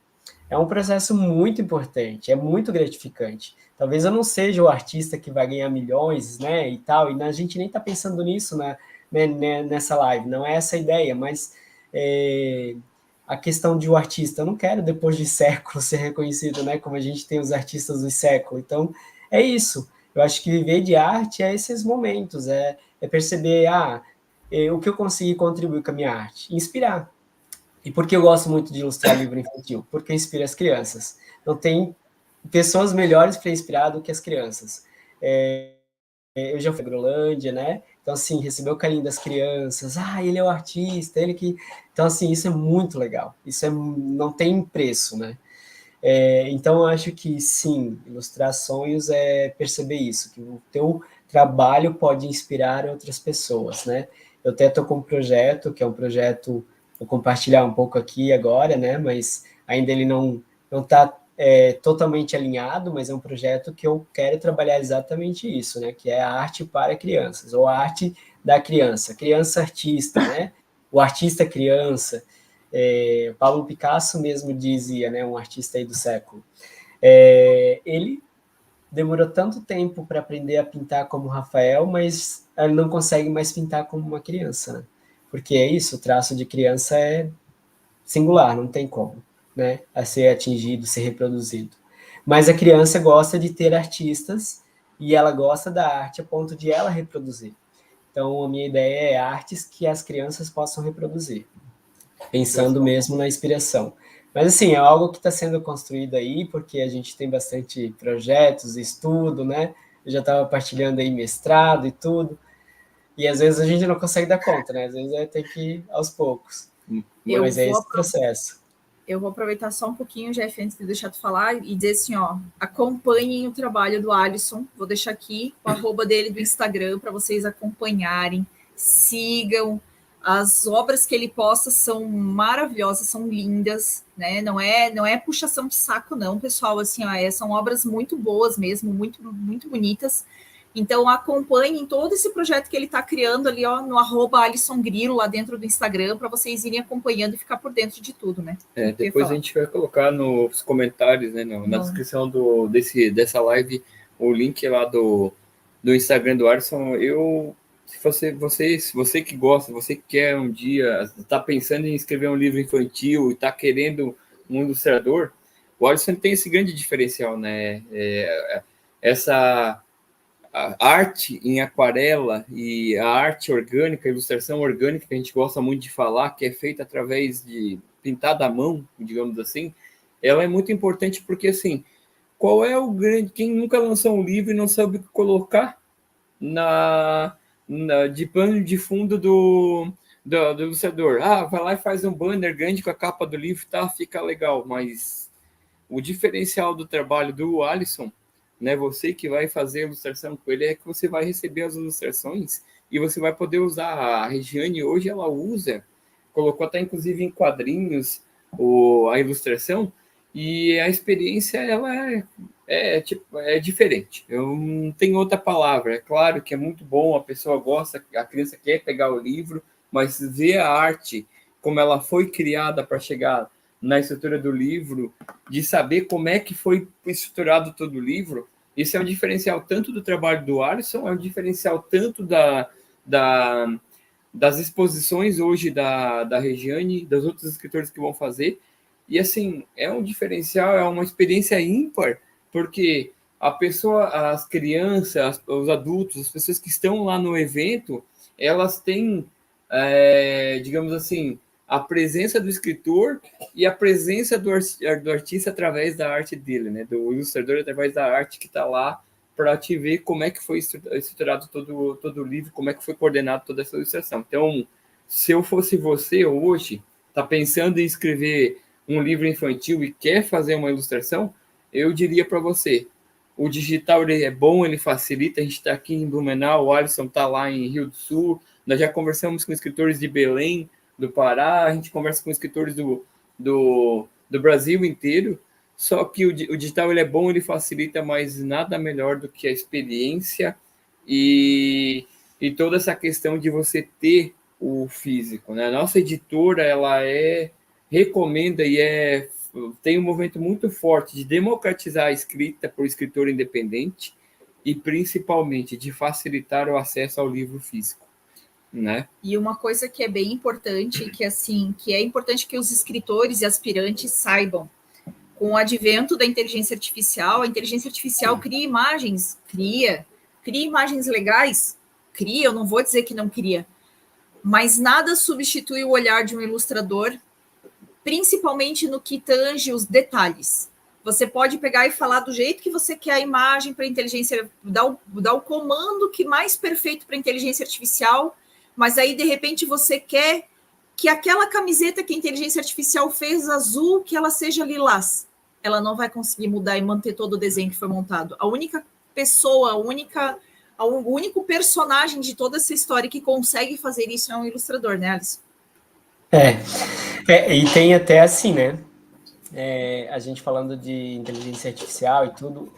é um processo muito importante, é muito gratificante. Talvez eu não seja o artista que vai ganhar milhões, né, e tal, e a gente nem está pensando nisso nessa live, não é essa a ideia, mas a questão de o artista, eu não quero depois de séculos ser reconhecido, né, como a gente tem os artistas do século. Então, é isso. Eu acho que viver de arte é esses momentos, é perceber, o que eu consegui contribuir com a minha arte, inspirar. E por que eu gosto muito de ilustrar livro infantil? Porque inspira as crianças. Não tem pessoas melhores para inspirar do que as crianças. Eu já fui à Grolândia, né? Então, assim, receber o carinho das crianças. Ele é o artista, ele que... Então, assim, isso é muito legal. Isso não tem preço, né? Então, eu acho que, sim, ilustrar sonhos é perceber isso, que o teu trabalho pode inspirar outras pessoas, né? Eu até estou com um projeto, que é um projeto, vou compartilhar um pouco aqui agora, né? Mas ainda ele não está totalmente alinhado, mas é um projeto que eu quero trabalhar exatamente isso, né? Que é a arte para crianças, ou a arte da criança, criança artista, né? O artista criança. Pablo Picasso mesmo dizia, né? Um artista aí do século. Ele demorou tanto tempo para aprender a pintar como Rafael, mas ele não consegue mais pintar como uma criança, né? Porque é isso, o traço de criança é singular, não tem como, né, a ser atingido, ser reproduzido. Mas a criança gosta de ter artistas e ela gosta da arte a ponto de ela reproduzir. Então, a minha ideia é artes que as crianças possam reproduzir, pensando mesmo na inspiração. Mas, assim, é algo que está sendo construído aí, porque a gente tem bastante projetos, estudo, né? Eu já estava partilhando aí mestrado e tudo, e às vezes a gente não consegue dar conta, né? Às vezes tem que ir aos poucos. Mas é esse processo. Eu vou aproveitar só um pouquinho, Jeff, antes de deixar tu falar, e dizer assim, acompanhem o trabalho do Alisson. Vou deixar aqui o @ dele do Instagram para vocês acompanharem, sigam. As obras que ele posta são maravilhosas, são lindas, né? Não é puxação de saco, não, pessoal. Assim, são obras muito boas mesmo, muito, muito bonitas. Então, acompanhem todo esse projeto que ele está criando ali, no @AlissonGrilo, lá dentro do Instagram, para vocês irem acompanhando e ficar por dentro de tudo, né? Depois a gente vai colocar nos comentários, né, na descrição dessa live, o link lá do Instagram do Alisson. Se você que gosta, você que quer um dia, está pensando em escrever um livro infantil e está querendo um ilustrador, o Alisson tem esse grande diferencial, né? Essa a arte em aquarela e a arte orgânica, a ilustração orgânica, que a gente gosta muito de falar, que é feita através de pintada à mão, digamos assim, ela é muito importante porque, assim, qual é o grande... Quem nunca lançou um livro e não sabe o que colocar de pano de fundo do ilustrador? Vai lá e faz um banner grande com a capa do livro, tá? Fica legal, mas o diferencial do trabalho do Alisson, né, você que vai fazer a ilustração com ele, é que você vai receber as ilustrações e você vai poder usar. A Regiane hoje ela usa, colocou até inclusive em quadrinhos a ilustração, e a experiência ela é diferente. Eu não tenho outra palavra. É claro que é muito bom, a pessoa gosta, a criança quer pegar o livro, mas ver a arte, como ela foi criada para chegar na estrutura do livro, de saber como é que foi estruturado todo o livro, isso é um diferencial tanto do trabalho do Alisson, é um diferencial tanto das exposições hoje da Regiane, dos outros escritores que vão fazer. E assim, é um diferencial, é uma experiência ímpar, porque a pessoa, as crianças, os adultos, as pessoas que estão lá no evento, elas têm, digamos assim, a presença do escritor e a presença do artista através da arte dele, né? Do ilustrador através da arte que está lá, para te ver como é que foi estruturado todo o livro, como é que foi coordenado toda essa ilustração. Então, se eu fosse você hoje, está pensando em escrever um livro infantil e quer fazer uma ilustração, eu diria para você, o digital ele é bom, ele facilita. A gente está aqui em Blumenau, o Alisson está lá em Rio do Sul, nós já conversamos com escritores de Belém, do Pará, a gente conversa com escritores do Brasil inteiro. Só que o digital ele é bom, ele facilita, mas nada melhor do que a experiência e toda essa questão de você ter o físico, né? A nossa editora, ela recomenda e tem um movimento muito forte de democratizar a escrita por escritor independente e principalmente de facilitar o acesso ao livro físico, né? E uma coisa que é bem importante, que é importante que os escritores e aspirantes saibam. Com o advento da inteligência artificial, a inteligência artificial cria imagens, cria imagens legais, eu não vou dizer que não cria, mas nada substitui o olhar de um ilustrador, principalmente no que tange os detalhes. Você pode pegar e falar do jeito que você quer a imagem para a inteligência, dar o comando que mais perfeito para a inteligência artificial, mas aí, de repente, você quer que aquela camiseta que a inteligência artificial fez azul, que ela seja lilás. Ela não vai conseguir mudar e manter todo o desenho que foi montado. A única pessoa, o único personagem de toda essa história que consegue fazer isso é um ilustrador, né, Alice? E tem até assim, né? A gente falando de inteligência artificial e tudo,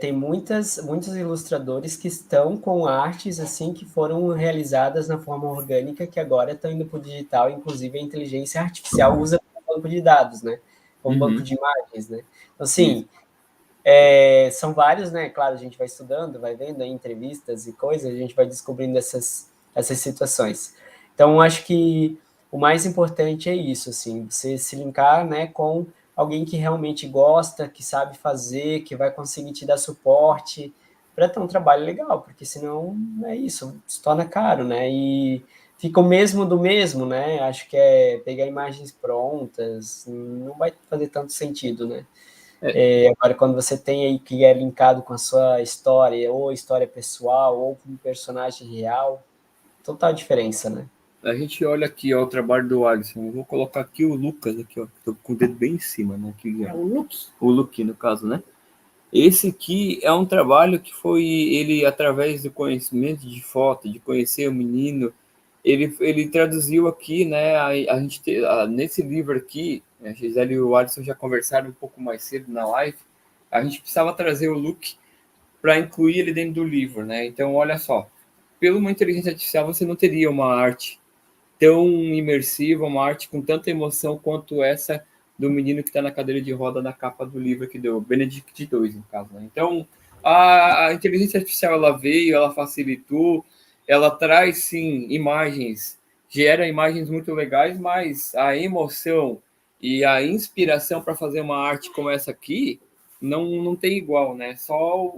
tem muitos ilustradores que estão com artes assim que foram realizadas na forma orgânica, que agora estão indo para o digital, inclusive a inteligência artificial usa como banco de dados, né? Como banco de imagens, né? Então, assim, são vários, né? Claro, a gente vai estudando, vai vendo aí entrevistas e coisas, a gente vai descobrindo essas situações. Então, acho que o mais importante é isso, assim, você se linkar, né, com alguém que realmente gosta, que sabe fazer, que vai conseguir te dar suporte para ter um trabalho legal, porque senão é isso, se torna caro, né? E fica o mesmo do mesmo, né? Acho que pegar imagens prontas, não vai fazer tanto sentido, né? Agora, quando você tem aí que é linkado com a sua história, ou história pessoal, ou com um personagem real, total diferença, né? A gente olha aqui, ó, o trabalho do Alisson. Eu vou colocar aqui o Lucas, aqui, ó. Tô com o dedo bem em cima, né? Aqui, o Luke. O Luke, no caso, né? Esse aqui é um trabalho que foi ele, através do conhecimento de foto, de conhecer o menino, ele traduziu aqui, né? A gente nesse livro aqui, a Gisele e o Alisson já conversaram um pouco mais cedo na live, a gente precisava trazer o Luke para incluir ele dentro do livro, né? Então, olha só, pela uma inteligência artificial você não teria uma arte tão imersiva, uma arte com tanta emoção quanto essa do menino que está na cadeira de roda na capa do livro que deu, Benedict II, no caso, né? Então, a inteligência artificial, ela veio, ela facilitou, ela traz, sim, imagens, gera imagens muito legais, mas a emoção e a inspiração para fazer uma arte como essa aqui não tem igual, né? Só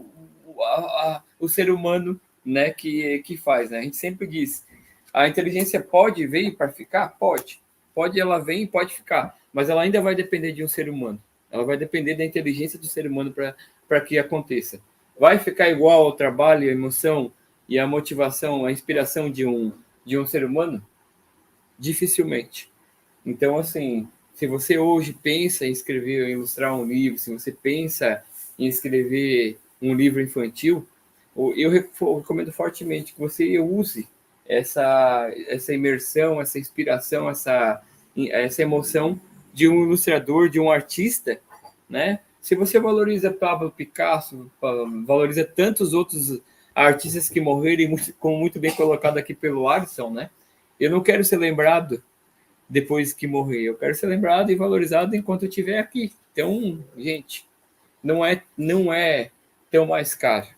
o ser humano, né, que faz, né? A gente sempre diz, a inteligência pode vir para ficar? Pode. Ela vem e pode ficar, mas ela ainda vai depender de um ser humano. Ela vai depender da inteligência do ser humano para que aconteça. Vai ficar igual ao trabalho, a emoção e a motivação, a inspiração de um ser humano? Dificilmente. Então, assim, Se você hoje pensa em escrever, em ilustrar um livro, se você pensa em escrever um livro infantil, eu recomendo fortemente que você use essa imersão, essa inspiração, essa emoção de um ilustrador, de um artista, né? Se você valoriza Pablo Picasso, valoriza tantos outros artistas que morreram, como muito bem colocado aqui pelo Alisson, né? Eu não quero ser lembrado depois que morrer, eu quero ser lembrado e valorizado enquanto eu estiver aqui. Então, gente, não é tão mais caro.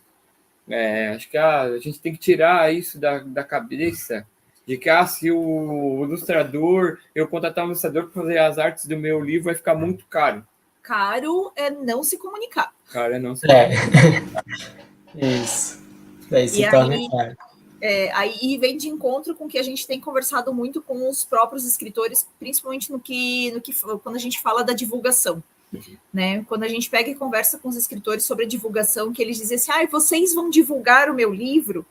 Acho que a gente tem que tirar isso da cabeça de que se o ilustrador, eu contratar um ilustrador para fazer as artes do meu livro vai ficar muito caro. Caro é não se comunicar. Caro é não se comunicar. Isso. Daí se E torna aí, caro. aí vem de encontro com o que a gente tem conversado muito com os próprios escritores, principalmente no que quando a gente fala da divulgação. Né? Quando a gente pega e conversa com os escritores sobre a divulgação, que eles dizem assim, vocês vão divulgar o meu livro,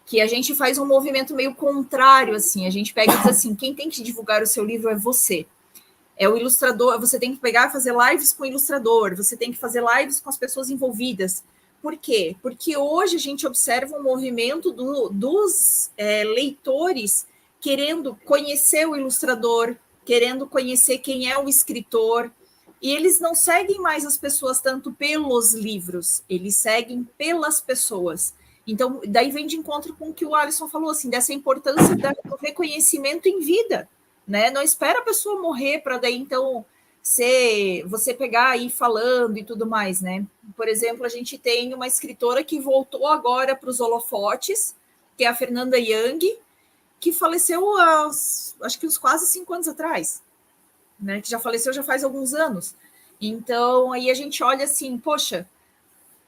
que a gente faz um movimento meio contrário, assim, a gente pega e diz assim, quem tem que divulgar o seu livro é você. É o ilustrador, você tem que pegar e fazer lives com o ilustrador, você tem que fazer lives com as pessoas envolvidas. Por quê? Porque hoje a gente observa um movimento dos leitores querendo conhecer o ilustrador, querendo conhecer quem é o escritor, e eles não seguem mais as pessoas tanto pelos livros, eles seguem pelas pessoas. Então, daí vem de encontro com o que o Alisson falou, assim, dessa importância do reconhecimento em vida, né? Não espera a pessoa morrer para daí, então, você pegar aí falando e tudo mais, né? Por exemplo, a gente tem uma escritora que voltou agora para os holofotes, que é a Fernanda Young, que faleceu acho que uns quase 5 anos atrás, né? Que já faleceu já faz alguns anos. Então, aí a gente olha assim, poxa,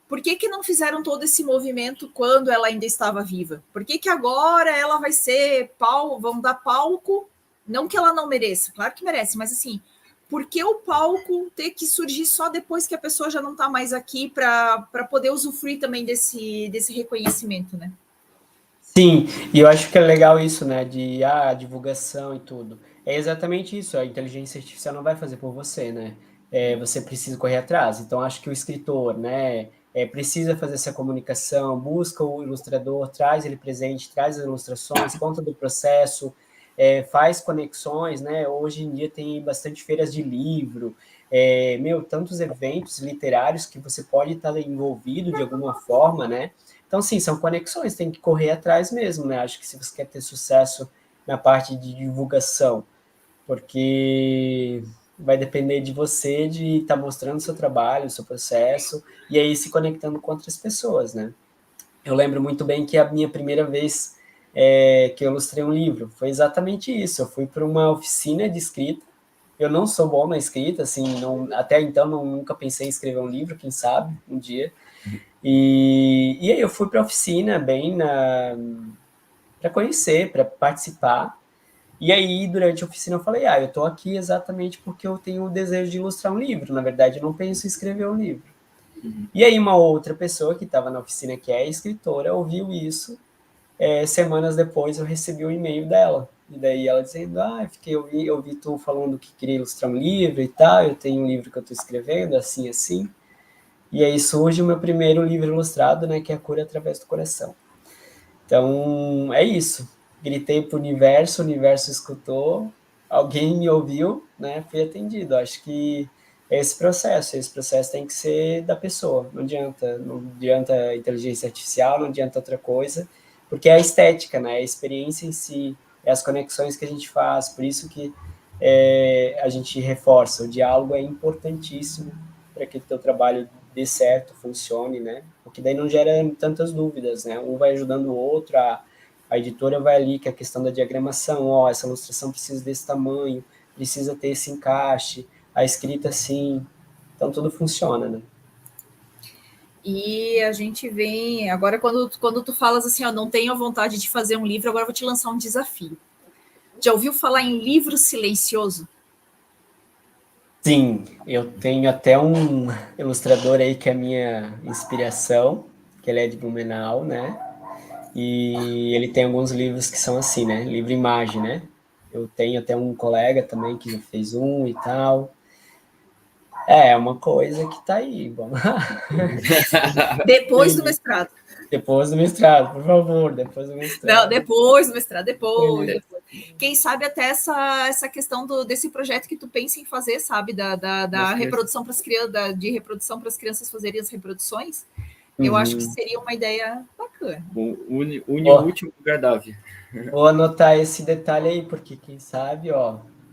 por que não fizeram todo esse movimento quando ela ainda estava viva? Por que agora ela vai ser vão dar palco? Não que ela não mereça, claro que merece, mas assim, por que o palco ter que surgir só depois que a pessoa já não está mais aqui para poder usufruir também desse reconhecimento, né? Sim, e eu acho que é legal isso, né, de divulgação e tudo. É exatamente isso, a inteligência artificial não vai fazer por você, né? Você precisa correr atrás. Então, acho que o escritor, né, precisa fazer essa comunicação, busca o ilustrador, traz ele presente, traz as ilustrações, conta do processo, faz conexões, né? Hoje em dia tem bastante feiras de livro, tantos eventos literários que você pode estar envolvido de alguma forma, né? Então, sim, são conexões, tem que correr atrás mesmo, né? Acho que se você quer ter sucesso na parte de divulgação, porque vai depender de você, de estar mostrando o seu trabalho, o seu processo, e aí se conectando com outras pessoas, né? Eu lembro muito bem que a minha primeira vez que eu ilustrei um livro foi exatamente isso. Eu fui para uma oficina de escrita. Eu não sou bom na escrita, assim, até então nunca pensei em escrever um livro, quem sabe, um dia. E aí eu fui para a oficina para conhecer, para participar. E aí, durante a oficina, eu falei, eu estou aqui exatamente porque eu tenho o desejo de ilustrar um livro. Na verdade, eu não penso em escrever um livro. E aí uma outra pessoa que estava na oficina, que é escritora, ouviu isso. Semanas depois eu recebi um e-mail dela. E daí ela dizendo, eu vi tu falando que queria ilustrar um livro e tal, eu tenho um livro que eu estou escrevendo, assim, assim. E aí surge o meu primeiro livro ilustrado, né, que é A Cura Através do Coração. Então, é isso. Gritei pro universo, o universo escutou, alguém me ouviu, né, fui atendido. Acho que esse processo tem que ser da pessoa. Não adianta a inteligência artificial, não adianta outra coisa, porque é a estética, né, a experiência em si, é as conexões que a gente faz, por isso que a gente reforça, o diálogo é importantíssimo para que o teu trabalho dê certo, funcione, né? Porque daí não gera tantas dúvidas, né? Um vai ajudando o outro, a editora vai ali, que é a questão da diagramação, essa ilustração precisa desse tamanho, precisa ter esse encaixe, a escrita assim, então tudo funciona, né? E a gente vem, agora quando tu falas assim, não tenho vontade de fazer um livro, agora eu vou te lançar um desafio. Já ouviu falar em livro silencioso? Sim, eu tenho até um ilustrador aí que é a minha inspiração, que ele é de Blumenau, né? E ele tem alguns livros que são assim, né? Livro-imagem, né? Eu tenho até um colega também que já fez um e tal. É uma coisa que está aí. Bom. Depois do mestrado. Depois do mestrado, por favor, depois do mestrado. Não, depois do mestrado, depois. Quem sabe até essa questão desse projeto que tu pensa em fazer, sabe? Da reprodução para as crianças, de reprodução para as crianças fazerem as reproduções. Eu acho que seria uma ideia bacana. Une o último agradável. Vou anotar esse detalhe aí, porque quem sabe,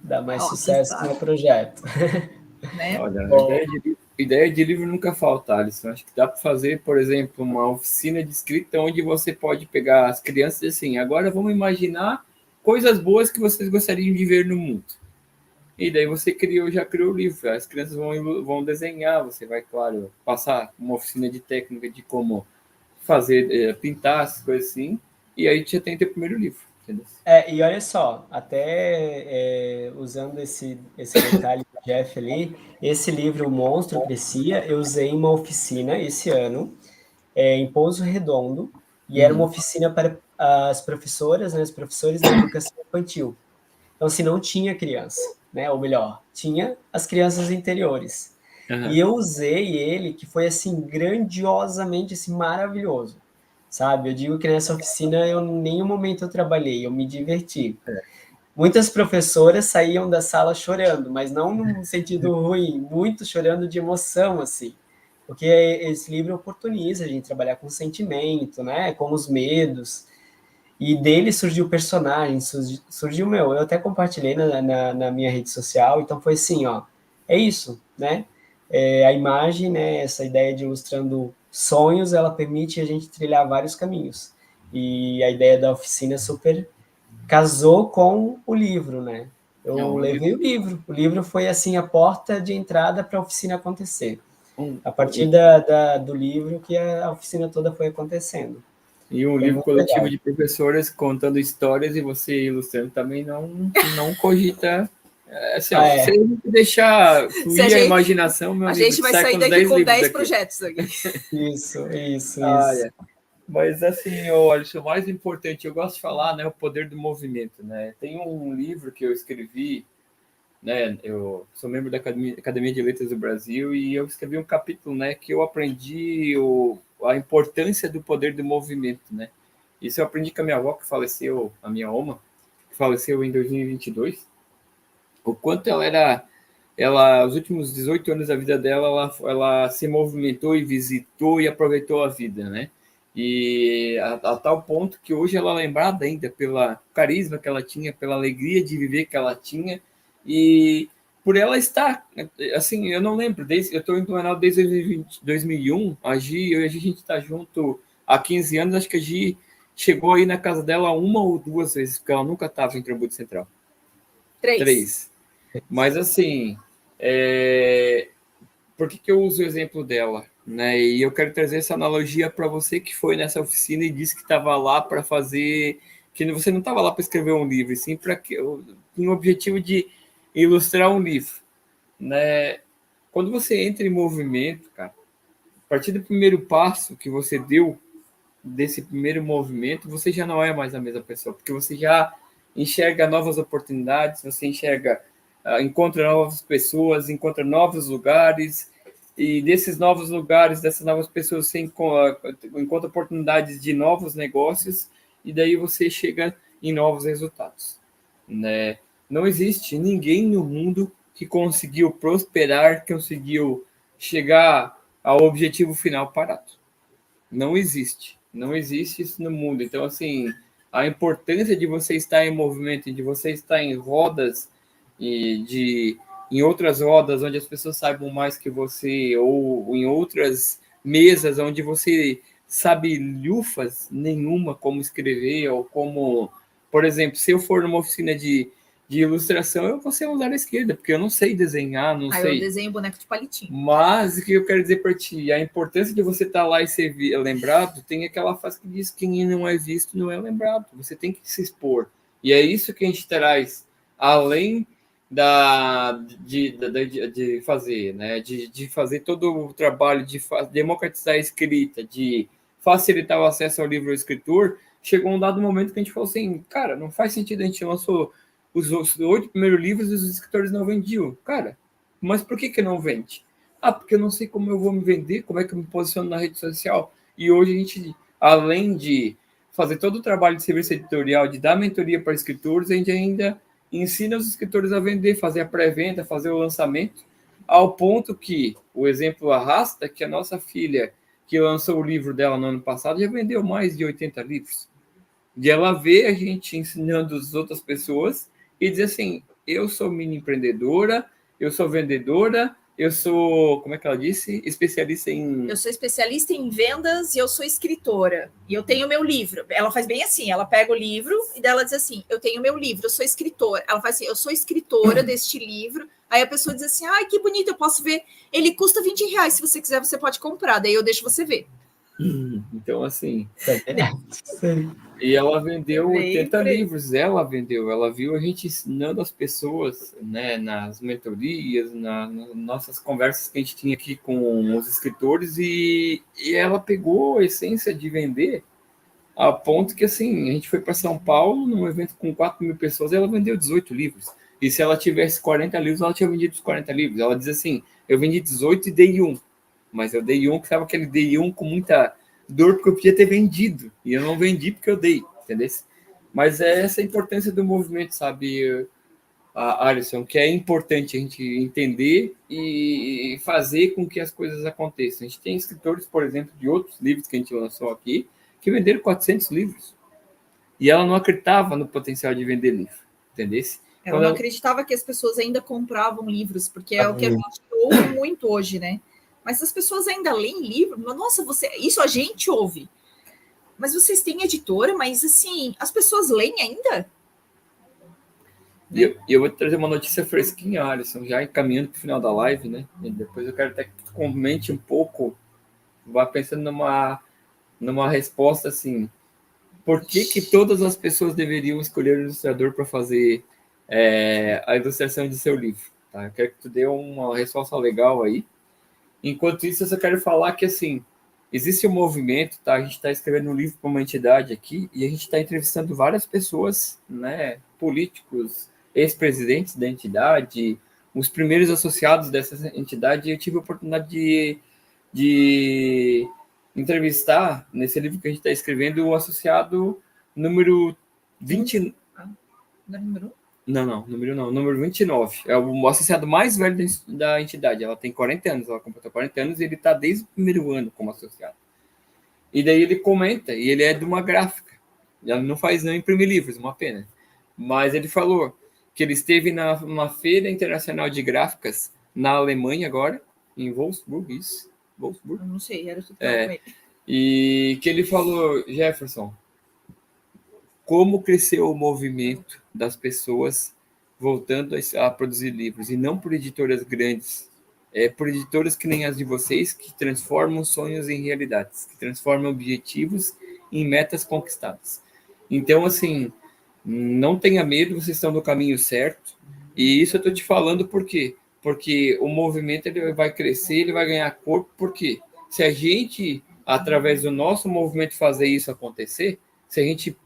dá mais sucesso no meu projeto. Né? Olha, ideia de livro nunca falta, Alisson. Acho que dá para fazer, por exemplo, uma oficina de escrita onde você pode pegar as crianças e assim, agora vamos imaginar coisas boas que vocês gostariam de ver no mundo. E daí você já criou o livro. As crianças vão desenhar, você vai, claro, passar uma oficina de técnica de como fazer, pintar, essas coisas assim. E aí já tem teu primeiro livro. Entendeu? E olha só, até usando esse detalhe do Jeff ali, esse livro, O Monstro Crescia, eu usei em uma oficina esse ano, em Pouso Redondo, e era uma oficina para as professoras, né, os professores da educação infantil. Então, se não tinha criança, né, ou melhor, tinha as crianças interiores. E eu usei ele, que foi, assim, grandiosamente, assim, maravilhoso. Sabe? Eu digo que nessa oficina em nenhum momento eu trabalhei, eu me diverti. Muitas professoras saíam da sala chorando, mas não num sentido ruim, muito chorando de emoção, assim. Porque esse livro oportuniza a gente trabalhar com sentimento, né? Com os medos. E dele surgiu o personagem, surgiu meu. Eu até compartilhei na minha rede social, então foi assim, é isso, né? A imagem, né? Essa ideia de ilustrando sonhos, ela permite a gente trilhar vários caminhos. E a ideia da oficina super casou com o livro, né? Eu levei o livro. O livro foi, assim, a porta de entrada para a oficina acontecer. A partir do livro que a oficina toda foi acontecendo. E um livro coletivo de professoras contando histórias e você ilustrando também não cogita. Se deixar fluir a imaginação, meu amigo, gente vai sair daqui com 10 projetos aqui. Isso. Mas assim, olha, o mais importante, eu gosto de falar, né, o poder do movimento, né? Tem um livro que eu escrevi, né? Eu sou membro da Academia de Letras do Brasil e eu escrevi um capítulo, né, que eu aprendi a importância do poder do movimento, né? Isso eu aprendi com a minha avó, que faleceu, a minha oma, que faleceu em 2022. O quanto ela, os últimos 18 anos da vida dela, ela se movimentou e visitou e aproveitou a vida, né? E a tal ponto que hoje ela é lembrada ainda pelo carisma que ela tinha, pela alegria de viver que ela tinha, e por ela estar, assim, eu não lembro, eu estou em Blumenau desde 2001, a gente está junto há 15 anos, acho que a Gi chegou aí na casa dela uma ou duas vezes, porque ela nunca estava em Tributo Central. Três. Mas assim, por que eu uso o exemplo dela? Né? E eu quero trazer essa analogia para você que foi nessa oficina e disse que estava lá para fazer, que você não estava lá para escrever um livro, sim para que tinha o objetivo de ilustrar um livro, né? Quando você entra em movimento, cara, a partir do primeiro passo que você deu desse primeiro movimento, você já não é mais a mesma pessoa, porque você já enxerga novas oportunidades, você encontra novas pessoas, encontra novos lugares, e desses novos lugares, dessas novas pessoas, você encontra oportunidades de novos negócios, e daí você chega em novos resultados, né? Não existe ninguém no mundo que conseguiu prosperar, que conseguiu chegar ao objetivo final parado. Não existe isso no mundo. Então, assim, a importância de você estar em movimento, de você estar em rodas e em outras rodas onde as pessoas saibam mais que você, ou em outras mesas onde você sabe lufas nenhuma como escrever, ou como, por exemplo, se eu for numa oficina de ilustração, eu vou ser usar a esquerda, porque eu não sei desenhar, não sei. Eu desenho boneco de palitinho. Mas o que eu quero dizer para ti, a importância de você estar lá e ser lembrado, tem aquela frase que diz que quem não é visto não é lembrado. Você tem que se expor. E é isso que a gente traz, além de fazer, né? De fazer todo o trabalho de democratizar a escrita, de facilitar o acesso ao livro ao escritor. Chegou um dado momento que a gente falou assim, cara, não faz sentido, a gente lançou os 8 primeiros livros os escritores não vendiam. Cara, mas por que não vende? Porque eu não sei como eu vou me vender, como é que eu me posiciono na rede social. E hoje a gente, além de fazer todo o trabalho de serviço editorial, de dar mentoria para escritores, a gente ainda ensina os escritores a vender, fazer a pré-venda, fazer o lançamento, ao ponto que o exemplo arrasta que a nossa filha, que lançou o livro dela no ano passado, já vendeu mais de 80 livros. De ela ver a gente ensinando as outras pessoas e dizer assim, eu sou mini empreendedora, eu sou vendedora, eu sou, como é que ela disse? Especialista em... Eu sou especialista em vendas e eu sou escritora. E eu tenho meu livro. Ela faz bem assim, ela pega o livro e dela diz assim, eu tenho meu livro, eu sou escritora. Ela faz assim, eu sou escritora deste livro. Aí a pessoa diz assim, ai, que bonito, eu posso ver. Ele custa R$20, se você quiser, você pode comprar. Daí eu deixo você ver. Então, assim... Sim. E ela vendeu 80 livros, ela viu a gente ensinando as pessoas, né, nas mentorias, nas nossas conversas que a gente tinha aqui com os escritores, e ela pegou a essência de vender, a ponto que, assim, a gente foi para São Paulo, num evento com 4.000 pessoas, e ela vendeu 18 livros. E se ela tivesse 40 livros, ela tinha vendido os 40 livros. Ela diz assim, eu vendi 18 e dei um. Mas eu dei um, que estava aquele dei um com muita dor, porque eu podia ter vendido. E eu não vendi porque eu dei, entendeu? Mas é essa a importância do movimento, sabe, Alisson, que é importante a gente entender e fazer com que as coisas aconteçam. A gente tem escritores, por exemplo, de outros livros que a gente lançou aqui, que venderam 400 livros. E ela não acreditava no potencial de vender livro, entendeu? Ela não acreditava que as pessoas ainda compravam livros, porque é o que a gente ouve muito hoje, né? Mas as pessoas ainda leem livro? Nossa, isso a gente ouve. Mas vocês têm editora, mas assim, as pessoas leem ainda? E eu vou trazer uma notícia fresquinha, Alisson, já encaminhando para o final da live, né? E depois eu quero até que tu comente um pouco, vá pensando numa resposta assim, por que todas as pessoas deveriam escolher o ilustrador para fazer a ilustração de seu livro? Tá? Eu quero que tu dê uma resposta legal aí. Enquanto isso, eu só quero falar que, assim, existe um movimento, tá? A gente está escrevendo um livro para uma entidade aqui e a gente está entrevistando várias pessoas, né? Políticos, ex-presidentes da entidade, os primeiros associados dessa entidade, e eu tive a oportunidade de entrevistar, nesse livro que a gente está escrevendo, o associado número 20... Número 1? Não, número 29. É o associado mais velho da entidade. Ela tem 40 anos, ela completou 40 anos e ele está desde o primeiro ano como associado. E daí ele comenta, e ele é de uma gráfica. Ela não faz não imprimir livros, uma pena. Mas ele falou que ele esteve numa feira internacional de gráficas na Alemanha agora, em Wolfsburg, isso? Wolfsburg? Eu não sei, era tudo e que ele falou, Jefferson, como cresceu o movimento das pessoas voltando a produzir livros, e não por editoras grandes, por editoras que nem as de vocês, que transformam sonhos em realidades, que transformam objetivos em metas conquistadas. Então, assim, não tenha medo, vocês estão no caminho certo, e isso eu estou te falando por quê? Porque o movimento ele vai crescer, ele vai ganhar corpo, porque se a gente, através do nosso movimento, fazer isso acontecer, se a gente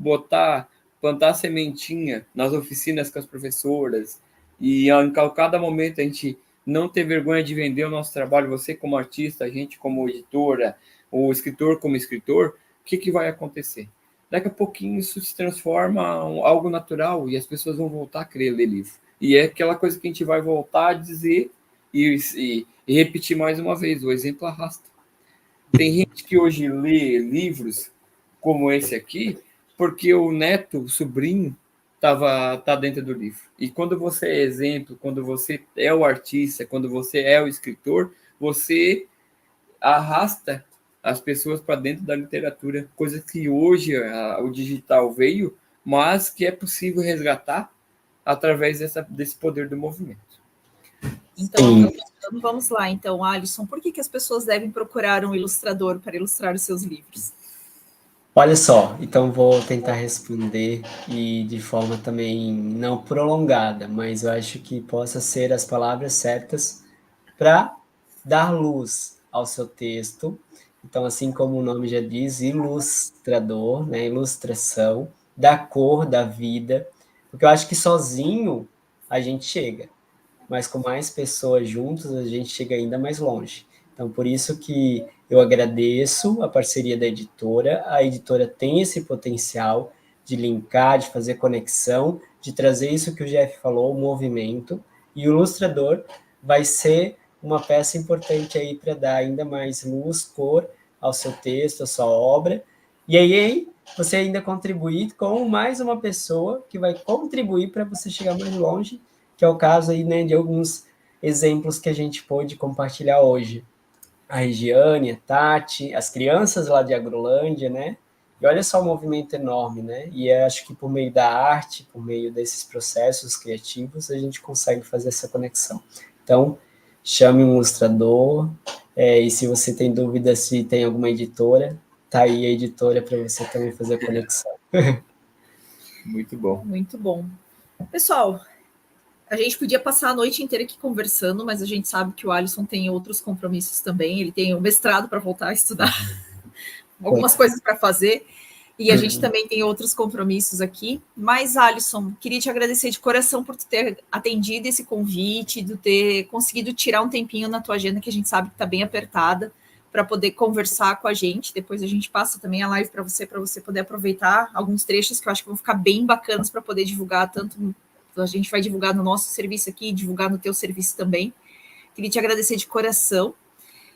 plantar sementinha nas oficinas com as professoras e em cada momento a gente não ter vergonha de vender o nosso trabalho, você como artista, a gente como editora, o escritor como escritor, o que vai acontecer? Daqui a pouquinho isso se transforma em algo natural e as pessoas vão voltar a querer ler livro. E é aquela coisa que a gente vai voltar a dizer e repetir mais uma vez, o exemplo arrasta. Tem gente que hoje lê livros como esse aqui, porque o neto, o sobrinho, tá dentro do livro. E quando você é exemplo, quando você é o artista, quando você é o escritor, você arrasta as pessoas para dentro da literatura, coisa que hoje o digital veio, mas que é possível resgatar através desse poder do movimento. Então, vamos lá. Então, Alisson, por que as pessoas devem procurar um ilustrador para ilustrar os seus livros? Olha só, então vou tentar responder e de forma também não prolongada, mas eu acho que possa ser as palavras certas para dar luz ao seu texto. Então, assim como o nome já diz, ilustrador, né, ilustração, da cor da vida, Porque eu acho que sozinho a gente chega, mas com mais pessoas juntas a gente chega ainda mais longe. Então, por isso que eu agradeço a parceria da editora. A editora tem esse potencial de linkar, de fazer conexão, de trazer isso que o Jeff falou, o movimento, e o ilustrador vai ser uma peça importante aí para dar ainda mais luz, cor ao seu texto, à sua obra. E aí você ainda contribuir com mais uma pessoa que vai contribuir para você chegar mais longe, que é o caso aí, né, de alguns exemplos que a gente pôde compartilhar hoje. A Regiane, a Tati, as crianças lá de Agrolândia, né? E olha só o movimento enorme, né? E acho que por meio da arte, por meio desses processos criativos, a gente consegue fazer essa conexão. Então, chame um ilustrador, e se você tem dúvida se tem alguma editora, tá aí a editora para você também fazer a conexão. Muito bom. Muito bom. Pessoal, a gente podia passar a noite inteira aqui conversando, mas a gente sabe que o Alisson tem outros compromissos também. Ele tem o mestrado para voltar a estudar, algumas coisas para fazer, e a gente também tem outros compromissos aqui. Mas, Alisson, queria te agradecer de coração por ter atendido esse convite, de ter conseguido tirar um tempinho na tua agenda, que a gente sabe que está bem apertada, para poder conversar com a gente. Depois a gente passa também a live para você poder aproveitar alguns trechos que eu acho que vão ficar bem bacanas para poder divulgar tanto. A gente vai divulgar no nosso serviço aqui, divulgar no teu serviço também. Queria te agradecer de coração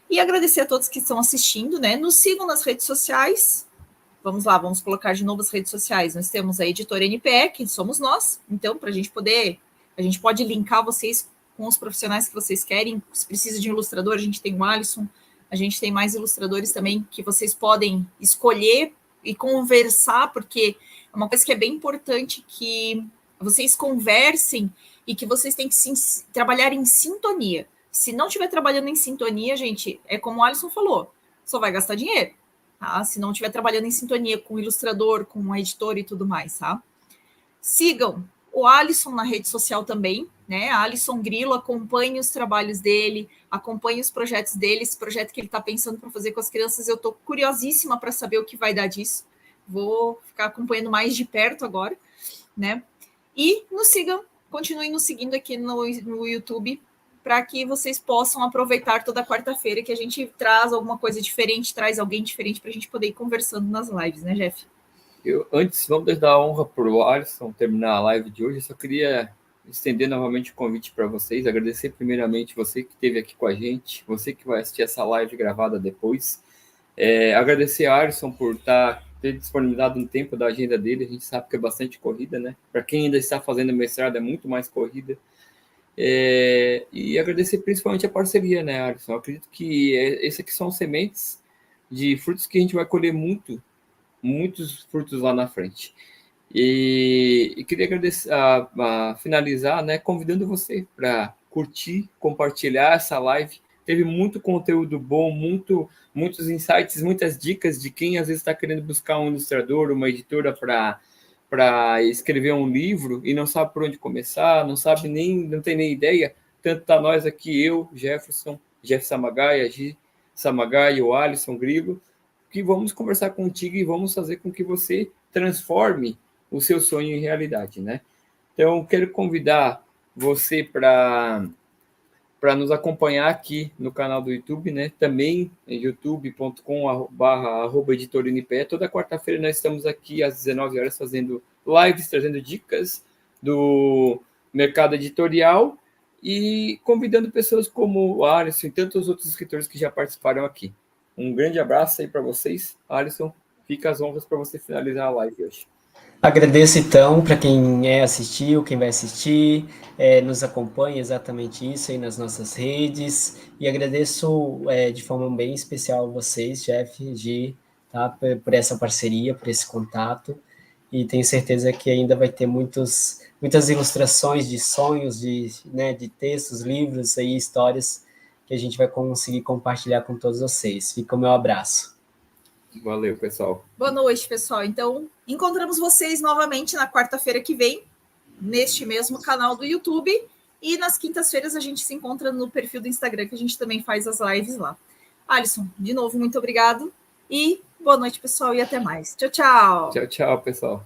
e agradecer a todos que estão assistindo, né? Nos sigam nas redes sociais. Vamos lá, vamos colocar de novo as redes sociais. Nós temos a Editora NPE, que somos nós. Então, para a gente pode linkar vocês com os profissionais que vocês querem. Se precisa de um ilustrador, a gente tem o Alisson. A gente tem mais ilustradores também que vocês podem escolher e conversar, porque é uma coisa que é bem importante que vocês conversem e que vocês têm que trabalhar em sintonia. Se não estiver trabalhando em sintonia, gente, é como o Alisson falou, só vai gastar dinheiro, tá? Se não estiver trabalhando em sintonia com o ilustrador, com a editora e tudo mais, tá? Sigam o Alisson na rede social também, né? Alisson Grilo, acompanhe os trabalhos dele, acompanhe os projetos dele, esse projeto que ele está pensando para fazer com as crianças, eu estou curiosíssima para saber o que vai dar disso. Vou ficar acompanhando mais de perto agora, né? E nos sigam, continuem nos seguindo aqui no YouTube, para que vocês possam aproveitar toda quarta-feira que a gente traz alguma coisa diferente, traz alguém diferente para a gente poder ir conversando nas lives, né, Jeff? Antes, vamos dar a honra para o Alisson terminar a live de hoje. Eu só queria estender novamente o convite para vocês, agradecer primeiramente você que esteve aqui com a gente, você que vai assistir essa live gravada depois. Agradecer a Alisson por ter disponibilizado um tempo da agenda dele, a gente sabe que é bastante corrida, né? Para quem ainda está fazendo mestrado, é muito mais corrida. E agradecer principalmente a parceria, né, Alisson? Eu acredito que esses aqui são sementes de frutos que a gente vai colher muitos frutos lá na frente. E queria agradecer, finalizar, né, convidando você para curtir, compartilhar essa live. Teve muito conteúdo bom, muitos insights, muitas dicas de quem às vezes está querendo buscar um ilustrador, uma editora para escrever um livro e não sabe por onde começar, não tem nem ideia. Tanto está nós aqui, eu, Jeff Samagaia, Gi Samagaia e o Alisson Grilo, que vamos conversar contigo e vamos fazer com que você transforme o seu sonho em realidade, né? Então, quero convidar você para nos acompanhar aqui no canal do YouTube, né? Também em youtube.com/editoranpe. Toda quarta-feira nós estamos aqui às 19 horas fazendo lives, trazendo dicas do mercado editorial e convidando pessoas como o Alisson e tantos outros escritores que já participaram aqui. Um grande abraço aí para vocês. Alisson, fica as honras para você finalizar a live hoje. Agradeço, então, para quem assistiu, quem vai assistir, nos acompanha exatamente isso aí nas nossas redes, e agradeço de forma bem especial a vocês, Jeff, Gi, tá, por essa parceria, por esse contato, e tenho certeza que ainda vai ter muitas ilustrações de sonhos, de textos, livros, aí, histórias, que a gente vai conseguir compartilhar com todos vocês. Fica o meu abraço. Valeu, pessoal. Boa noite, pessoal. Então, encontramos vocês novamente na quarta-feira que vem, neste mesmo canal do YouTube. E nas quintas-feiras a gente se encontra no perfil do Instagram, que a gente também faz as lives lá. Alisson, de novo, muito obrigado. E boa noite, pessoal, e até mais. Tchau, tchau. Tchau, tchau, pessoal.